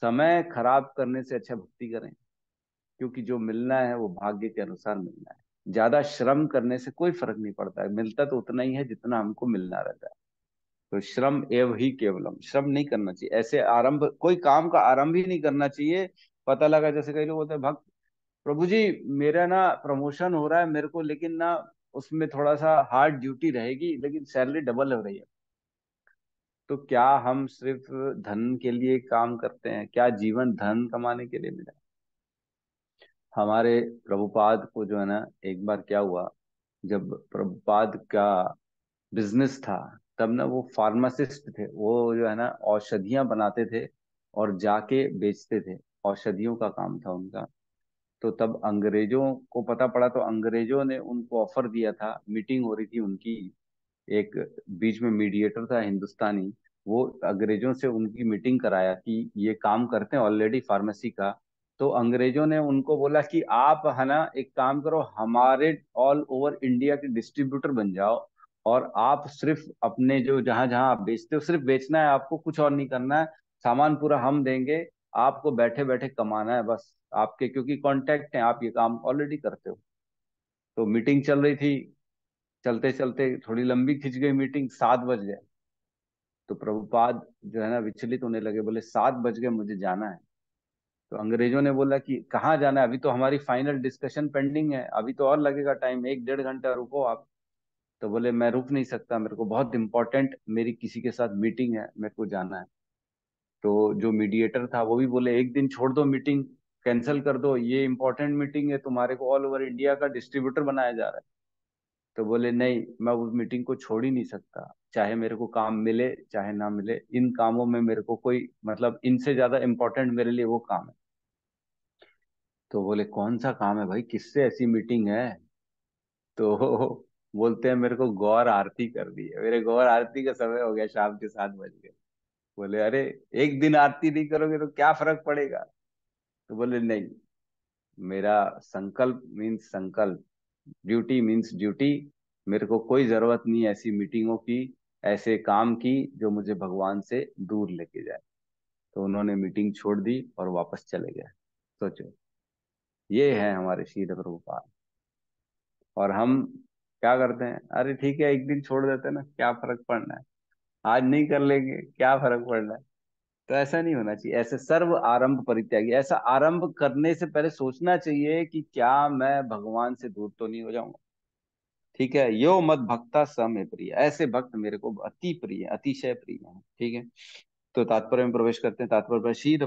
समय खराब करने से अच्छा भक्ति करें, क्योंकि जो मिलना है वो भाग्य के अनुसार मिलना है। ज्यादा श्रम करने से कोई फर्क नहीं पड़ता है, मिलता तो उतना ही है जितना हमको मिलना रहता है। तो श्रम एव ही केवलम, श्रम नहीं करना चाहिए, ऐसे आरंभ, कोई काम का आरंभ ही नहीं करना चाहिए। पता लगा, जैसे कई लोग बोलते हैं भक्त प्रभु जी मेरा ना प्रमोशन हो रहा है मेरे को, लेकिन ना उसमें थोड़ा सा हार्ड ड्यूटी रहेगी, लेकिन सैलरी डबल हो रही है। तो क्या हम सिर्फ धन के लिए काम करते हैं? क्या जीवन धन कमाने के लिए मिला? हमारे प्रभुपाद को जो है ना एक बार क्या हुआ, जब प्रभुपाद का बिजनेस था। तब ना वो फार्मासिस्ट थे, वो जो है ना औषधियां बनाते थे और जाके बेचते थे। औषधियों का काम था उनका। तो तब अंग्रेजों को पता पड़ा, तो अंग्रेजों ने उनको ऑफर दिया था। मीटिंग हो रही थी उनकी, एक बीच में मीडिएटर था हिंदुस्तानी, वो अंग्रेजों से उनकी मीटिंग कराया कि ये काम करते हैं ऑलरेडी फार्मेसी का। तो अंग्रेजों ने उनको बोला कि आप है ना एक काम करो, हमारे ऑल ओवर इंडिया के डिस्ट्रीब्यूटर बन जाओ, और आप सिर्फ अपने जो जहां जहां आप बेचते हो सिर्फ बेचना है आपको, कुछ और नहीं करना है। सामान पूरा हम देंगे, आपको बैठे बैठे कमाना है बस। आपके क्योंकि कांटेक्ट हैं, आप ये काम ऑलरेडी करते हो। तो मीटिंग चल रही थी, चलते चलते थोड़ी लंबी खिंच गई मीटिंग, 7 बज गए। तो प्रभुपाद जो है ना विचलित होने लगे, बोले 7 बज गए, मुझे जाना है। तो अंग्रेजों ने बोला कि कहाँ जाना है, अभी तो हमारी फाइनल डिस्कशन पेंडिंग है, अभी तो और लगेगा टाइम, 1 डेढ़ घंटा रुको आप। तो बोले मैं रुक नहीं सकता, मेरे को बहुत इंपॉर्टेंट मेरी किसी के साथ मीटिंग है, मेरे को जाना है। तो जो मीडिएटर था वो भी बोले एक दिन छोड़ दो मीटिंग, कैंसिल कर दो, ये इंपॉर्टेंट मीटिंग है, तुम्हारे को ऑल ओवर इंडिया का डिस्ट्रीब्यूटर बनाया जा रहा है। तो बोले नहीं, मैं उस मीटिंग को छोड़ ही नहीं सकता, चाहे मेरे को काम मिले चाहे ना मिले, इन कामों में मेरे को कोई मतलब इनसे ज्यादा इंपॉर्टेंट मेरे लिए वो काम है। तो बोले कौन सा काम है भाई, किससे ऐसी मीटिंग है? तो बोलते हैं मेरे को गौर आरती कर दी है, मेरे गौर आरती का समय हो गया, शाम के 7 बज गए। बोले अरे, एक दिन आरती नहीं करोगे तो क्या फर्क पड़ेगा? तो बोले नहीं, मेरा संकल्प मीन्स संकल्प, ड्यूटी मीन्स ड्यूटी। मेरे को कोई जरूरत नहीं है ऐसी मीटिंगों की, ऐसे काम की जो मुझे भगवान से दूर लेके जाए। तो उन्होंने मीटिंग छोड़ दी और वापस चले गए। सोचो, ये है हमारे शील प्रभुपाद। और हम क्या करते हैं, अरे ठीक है एक दिन छोड़ देते हैं ना, क्या फर्क पड़ना है, आज नहीं कर लेंगे क्या फर्क पड़ना है। तो ऐसा नहीं होना चाहिए, ऐसे सर्व आरंभ परित्यागी, ऐसा आरंभ करने से पहले सोचना चाहिए कि क्या मैं भगवान से दूर तो नहीं हो जाऊंगा। ठीक है, यो मत भक्ता स में प्रिय, ऐसे भक्त मेरे को अति प्रिय, अतिशय प्रिय है। ठीक है, तो तात्पर्य में प्रवेश करते हैं। तात्पर्य पर शील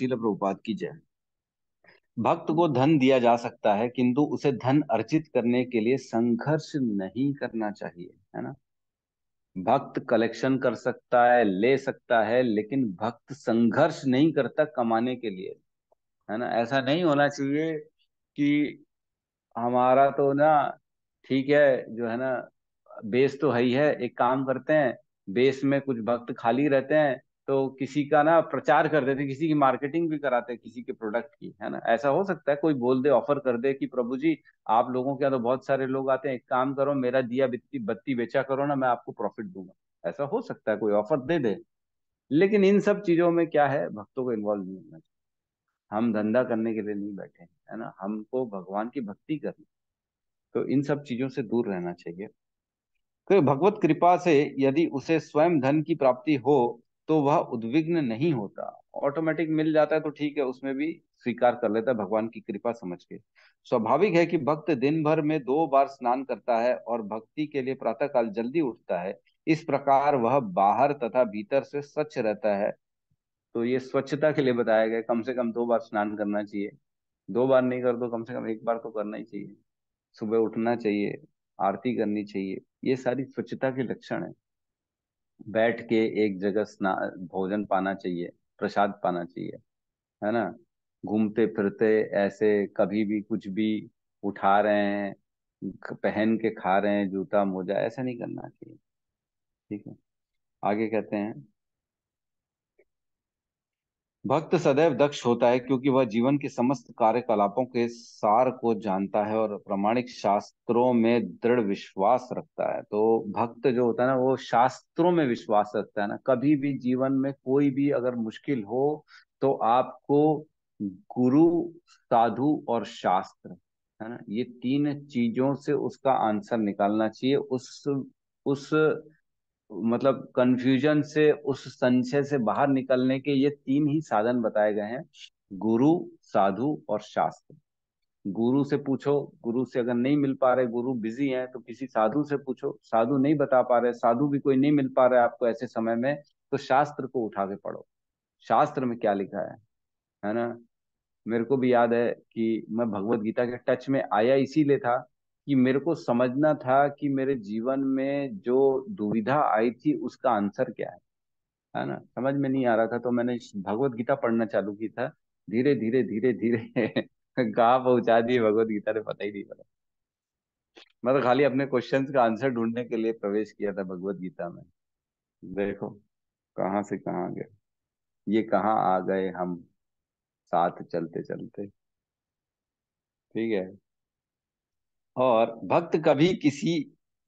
प्रभुपाद की जय। भक्त को धन दिया जा सकता है, किंतु उसे धन अर्जित करने के लिए संघर्ष नहीं करना चाहिए, है ना। भक्त कलेक्शन कर सकता है, ले सकता है, लेकिन भक्त संघर्ष नहीं करता कमाने के लिए, है ना। ऐसा नहीं होना चाहिए कि हमारा तो ना ठीक है जो है ना, बेस तो है ही है, एक काम करते हैं, बेस में कुछ भक्त खाली रहते हैं, तो किसी का ना प्रचार कर देते हैं, किसी की मार्केटिंग भी कराते हैं किसी के प्रोडक्ट की, है ना। ऐसा हो सकता है कोई बोल दे, ऑफर कर दे कि प्रभु जी आप लोगों के यहाँ तो बहुत सारे लोग आते हैं, एक काम करो मेरा दिया बत्ती बत्ती बेचा करो ना, मैं आपको प्रॉफिट दूंगा। ऐसा हो सकता है कोई ऑफर दे दे। लेकिन इन सब चीजों में क्या है, भक्तों को इन्वॉल्व नहीं होना चाहिए। हम धंधा करने के लिए नहीं बैठे हैं, है ना, हमको भगवान की भक्ति करनी। तो इन सब चीजों से दूर रहना चाहिए। तो भगवत कृपा से यदि उसे स्वयं धन की प्राप्ति हो तो वह उद्विग्न नहीं होता। ऑटोमेटिक मिल जाता है तो ठीक है, उसमें भी स्वीकार कर लेता है भगवान की कृपा समझ के। स्वाभाविक है कि भक्त दिन भर में 2 बार स्नान करता है और भक्ति के लिए प्रातःकाल जल्दी उठता है। इस प्रकार वह बाहर तथा भीतर से स्वच्छ रहता है। तो ये स्वच्छता के लिए बताया गया, कम से कम 2 बार स्नान करना चाहिए। 2 बार नहीं कर दो, कम से कम एक बार तो करना ही चाहिए। सुबह उठना चाहिए, आरती करनी चाहिए, ये सारी स्वच्छता के लक्षण है। बैठ के एक जगह भोजन पाना चाहिए, प्रसाद पाना चाहिए, है ना। घूमते फिरते ऐसे कभी भी कुछ भी उठा रहे हैं, पहन के खा रहे हैं जूता मोजा, ऐसा नहीं करना चाहिए। ठीक है, आगे कहते हैं, भक्त सदैव दक्ष होता है क्योंकि वह जीवन के समस्त कार्यकलापों के सार को जानता है और प्रामाणिक शास्त्रों में दृढ़ विश्वास रखता है। तो भक्त जो होता है ना, वो शास्त्रों में विश्वास रखता है ना। कभी भी जीवन में कोई भी अगर मुश्किल हो तो आपको गुरु, साधु और शास्त्र, है ना, ये 3 चीजों से उसका आंसर निकालना चाहिए। उस मतलब कंफ्यूजन से, उस संशय से बाहर निकलने के ये 3 ही साधन बताए गए हैं, गुरु, साधु और शास्त्र। गुरु से पूछो, गुरु से अगर नहीं मिल पा रहे, गुरु बिजी हैं, तो किसी साधु से पूछो, साधु नहीं बता पा रहे, साधु भी कोई नहीं मिल पा रहा है आपको ऐसे समय में, तो शास्त्र को उठा के पढ़ो, शास्त्र में क्या लिखा है ना। मेरे को भी याद है कि मैं भगवत गीता के टच में आया इसीलिए था कि मेरे को समझना था कि मेरे जीवन में जो दुविधा आई थी उसका आंसर क्या है ना, समझ में नहीं आ रहा था। तो मैंने भगवत गीता पढ़ना चालू की था। धीरे धीरे धीरे धीरे कहाँ पहुंचा दिए भगवत गीता ने पता ही नहीं पड़ा। मैं तो खाली अपने क्वेश्चंस का आंसर ढूंढने के लिए प्रवेश किया था भगवत गीता में। देखो कहाँ से कहाँ गए, ये कहाँ आ गए हम साथ चलते चलते। ठीक है। और भक्त कभी किसी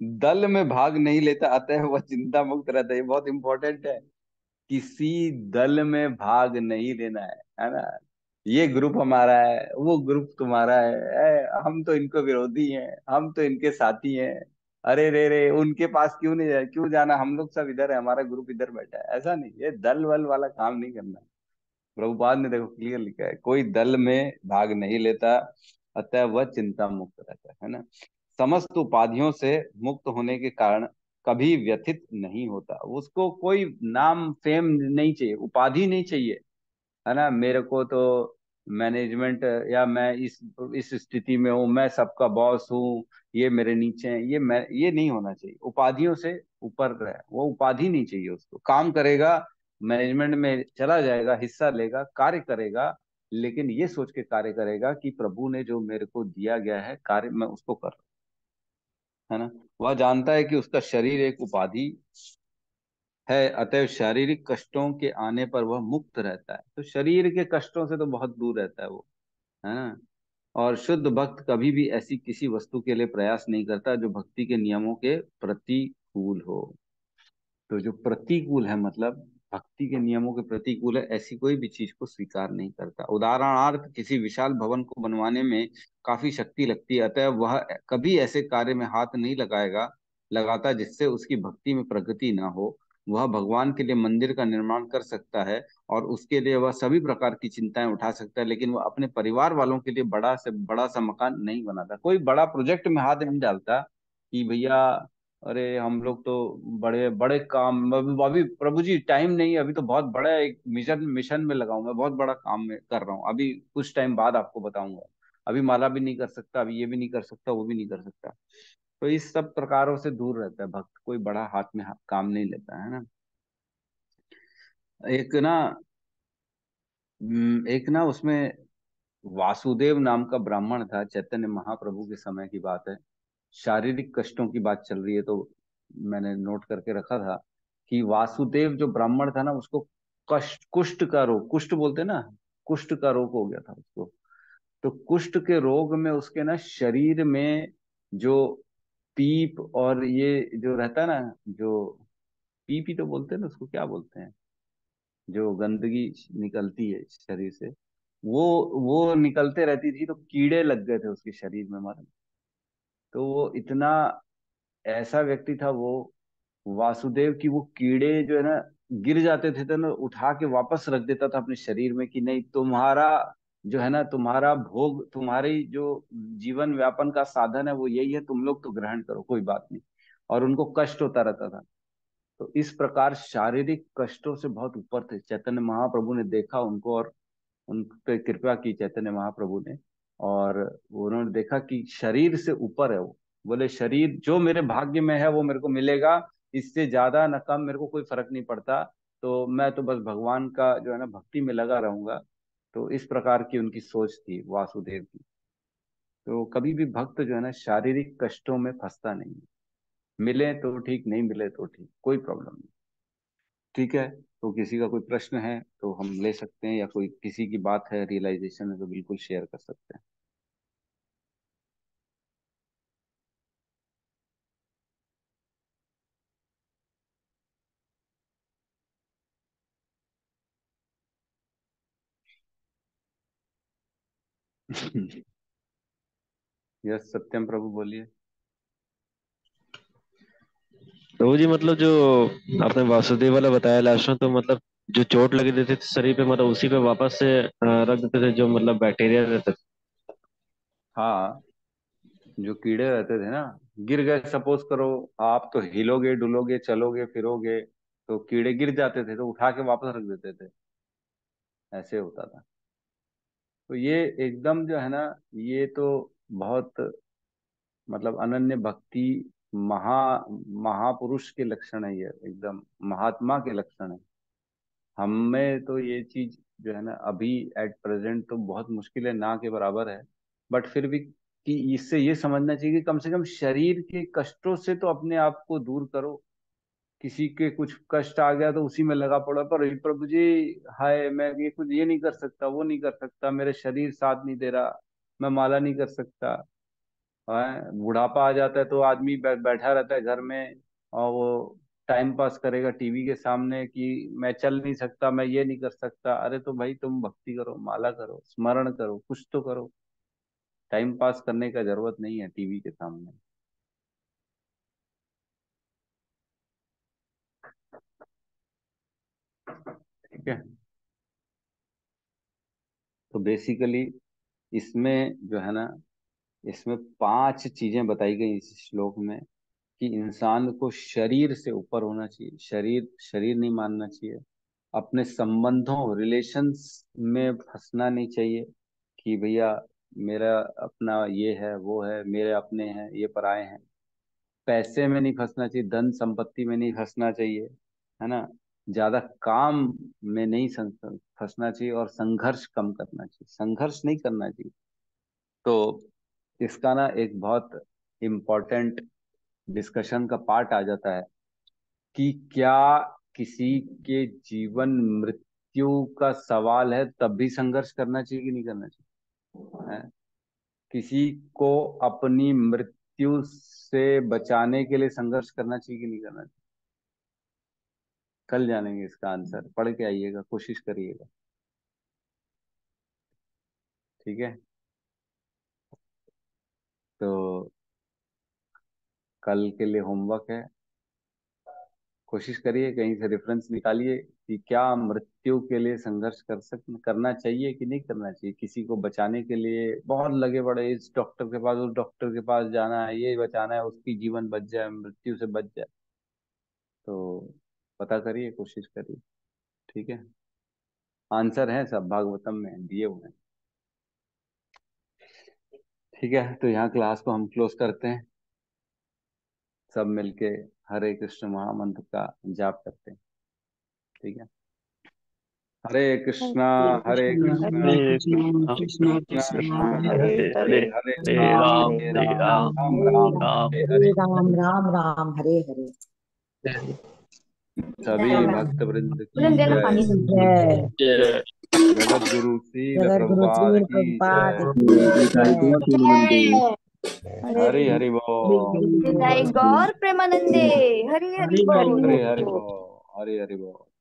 दल में भाग नहीं लेता, अतः वह चिंता मुक्त रहता है। ये बहुत इंपॉर्टेंट है। किसी दल में भाग नहीं लेना है ना। ये ग्रुप हमारा है, वो ग्रुप तुम्हारा है, हम तो इनको विरोधी हैं, हम तो इनके साथी हैं। अरे रे रे, उनके पास क्यों नहीं जाए, क्यों जाना, हम लोग सब इधर है, हमारा ग्रुप इधर बैठा है। ऐसा नहीं, ये दल वल वाला काम नहीं करना। प्रभुपाद ने देखो क्लियर लिखा है, कोई दल में भाग नहीं लेता, अतः वह चिंता मुक्त रहता है ना। समस्त उपाधियों से मुक्त होने के कारण कभी व्यथित नहीं होता। उसको कोई नाम फेम नहीं चाहिए, उपाधि नहीं चाहिए, है ना। मेरे को तो मैनेजमेंट, या मैं इस स्थिति में हूँ, मैं सबका बॉस हूँ, ये मेरे नीचे हैं, ये नहीं होना चाहिए। उपाधियों से ऊपर रहे, वो उपाधि नहीं चाहिए उसको। काम करेगा, मैनेजमेंट में चला जाएगा, हिस्सा लेगा, कार्य करेगा, लेकिन ये सोच के कार्य करेगा कि प्रभु ने जो मेरे को दिया गया है कार्य, मैं उसको कर रहा हूं, है ना। वह जानता है कि उसका शरीर एक उपाधि है, अतएव शारीरिक कष्टों के आने पर वह मुक्त रहता है। तो शरीर के कष्टों से तो बहुत दूर रहता है वो, है ना। और शुद्ध भक्त कभी भी ऐसी किसी वस्तु के लिए प्रयास नहीं करता जो भक्ति के नियमों के प्रतिकूल हो। तो जो प्रतिकूल है, मतलब भक्ति के नियमों के प्रतिकूल है, ऐसी कोई भी चीज को स्वीकार नहीं करता। उदाहरणार्थ किसी विशाल भवन को बनवाने में काफी शक्ति लगती है, अतः वह कभी ऐसे कार्य में हाथ नहीं लगाता जिससे उसकी भक्ति में प्रगति ना हो। वह भगवान के लिए मंदिर का निर्माण कर सकता है और उसके लिए वह सभी प्रकार की चिंताएं उठा सकता है, लेकिन वह अपने परिवार वालों के लिए बड़ा से बड़ा सा मकान नहीं बनाता, कोई बड़ा प्रोजेक्ट में हाथ नहीं डालता कि भैया अरे हम लोग तो बड़े बड़े काम, अभी प्रभु जी टाइम नहीं है, अभी तो बहुत बड़ा एक मिशन मिशन में लगा हूं, मैं बहुत बड़ा काम में कर रहा हूँ, अभी कुछ टाइम बाद आपको बताऊंगा। अभी माला भी नहीं कर सकता, अभी ये भी नहीं कर सकता, वो भी नहीं कर सकता। तो इस सब प्रकारों से दूर रहता है भक्त, कोई बड़ा हाथ में काम नहीं लेता, है ना। एक ना एक ना उसमें वासुदेव नाम का ब्राह्मण था, चैतन्य महाप्रभु के समय की बात है। शारीरिक कष्टों की बात चल रही है तो मैंने नोट करके रखा था कि वासुदेव जो ब्राह्मण था ना, उसको कुष्ठ का रोग, कुष्ठ बोलते हैं ना, कुष्ठ का रोग हो गया था उसको। तो कुष्ठ के रोग में उसके ना शरीर में जो पीप और ये जो रहता है ना, जो पीप ही तो बोलते हैं ना, उसको क्या बोलते हैं, जो गंदगी निकलती है शरीर से, वो वो निकलते रहती थी, तो कीड़े लग गए थे उसके शरीर में मालूम। तो वो इतना ऐसा व्यक्ति था वो वासुदेव, की वो कीड़े जो है ना गिर जाते थे तो ना उठा के वापस रख देता था अपने शरीर में कि नहीं, तुम्हारा जो है ना, तुम्हारा भोग, तुम्हारी जो जीवन व्यापन का साधन है वो यही है, तुम लोग तो ग्रहण करो, कोई बात नहीं। और उनको कष्ट होता रहता था। तो इस प्रकार शारीरिक कष्टों से बहुत ऊपर थे। चैतन्य महाप्रभु ने देखा उनको और उन पे कृपा की चैतन्य महाप्रभु ने। और उन्होंने देखा कि शरीर से ऊपर है वो। बोले शरीर जो मेरे भाग्य में है वो मेरे को मिलेगा, इससे ज्यादा न कम मेरे को कोई फर्क नहीं पड़ता। तो मैं तो बस भगवान का जो है ना भक्ति में लगा रहूंगा। तो इस प्रकार की उनकी सोच थी वासुदेव की। तो कभी भी भक्त जो है ना शारीरिक कष्टों में फंसता नहीं है। मिले तो ठीक, नहीं मिले तो ठीक, कोई प्रॉब्लम नहीं। ठीक है। तो किसी का कोई प्रश्न है तो हम ले सकते हैं, या कोई किसी की बात है, रियलाइजेशन है, तो बिल्कुल शेयर कर सकते हैं। यस सत्यम प्रभु बोलिए। प्रभु जी मतलब जो आपने वासुदेव वाला बताया लास्ट में, तो मतलब जो चोट लगी देती थी शरीर पे, मतलब उसी पे वापस से रख देते थे जो मतलब बैक्टीरिया रहते थे। हाँ, जो कीड़े रहते थे ना, गिर गए सपोज करो, आप तो हिलोगे डुलोगे चलोगे फिरोगे, तो कीड़े गिर जाते थे तो उठा के वापस रख देते थे। ऐसे होता था। तो ये एकदम जो है ना, ये तो बहुत मतलब अनन्य भक्ति महापुरुष के लक्षण है, ये एकदम महात्मा के लक्षण है। हम में तो ये चीज जो है ना अभी एट प्रेजेंट तो बहुत मुश्किल है, ना के बराबर है। बट फिर भी कि इससे ये समझना चाहिए कि कम से कम शरीर के कष्टों से तो अपने आप को दूर करो। किसी के कुछ कष्ट आ गया तो उसी में लगा पड़ा, पर "हे प्रभु जी, हाय मैं ये कुछ ये नहीं कर सकता, वो नहीं कर सकता, मेरे शरीर साथ नहीं दे रहा, मैं माला नहीं कर सकता"। बुढ़ापा आ जाता है तो आदमी बैठा रहता है घर में, और वो टाइम पास करेगा टीवी के सामने कि मैं चल नहीं सकता, मैं ये नहीं कर सकता। अरे तो भाई तुम भक्ति करो, माला करो, स्मरण करो, कुछ तो करो। टाइम पास करने का जरूरत नहीं है टीवी के सामने। ठीक है। तो बेसिकली इसमें जो है ना, इसमें 5 चीजें बताई गई इस श्लोक में कि इंसान को शरीर से ऊपर होना चाहिए, शरीर शरीर नहीं मानना चाहिए। अपने संबंधों रिलेशंस में फंसना नहीं चाहिए कि भैया मेरा अपना ये है, वो है, मेरे अपने हैं, ये पराए हैं। पैसे में नहीं फंसना चाहिए, धन संपत्ति में नहीं फंसना चाहिए, है ना। ज्यादा काम में नहीं फंसना चाहिए, और संघर्ष कम करना चाहिए, संघर्ष नहीं करना चाहिए। तो इसका ना एक बहुत इम्पोर्टेंट डिस्कशन का पार्ट आ जाता है कि क्या किसी के जीवन मृत्यु का सवाल है तब भी संघर्ष करना चाहिए कि नहीं करना चाहिए, है? किसी को अपनी मृत्यु से बचाने के लिए संघर्ष करना चाहिए कि नहीं करना चाहिए? कल जानेंगे इसका आंसर, पढ़ के आइएगा, कोशिश करिएगा। ठीक है। तो कल के लिए होमवर्क है, कोशिश करिए कहीं से रेफरेंस निकालिए कि क्या मृत्यु के लिए संघर्ष करना चाहिए कि नहीं करना चाहिए। किसी को बचाने के लिए बहुत लगे बड़े, इस डॉक्टर के पास, उस डॉक्टर के पास जाना है, ये बचाना है, उसकी जीवन बच जाए, मृत्यु से बच जाए। तो पता करिए, कोशिश करिए। ठीक है। आंसर है सब भागवतम में दिए हुए हैं। ठीक है। तो यहाँ क्लास को हम क्लोज करते हैं, सब मिलके हरे कृष्ण महामंत्र का जाप करते हैं। ठीक है। हरे कृष्णा हरे कृष्णा हरे हरे कृष्णा कृष्णा कृष्ण कृष्णा कृष्ण हरे हरे हरे हरे हरे हरे राम राम हरे हरे राम राम राम हरे राम राम हरे हरे हरे। राम राम राम हरे हरे। सभी भक्त वृंद की जय। जय। जय जगत गुरु श्रील जगत गुरु प्रभुपाद श्री की प्रभुपाद जय। की जय। हरि हरि बोल। हरि बोल। गौर प्रेमानंदे। हरि हरि बोल। हरि हरि बोल। हरि हरि बोल।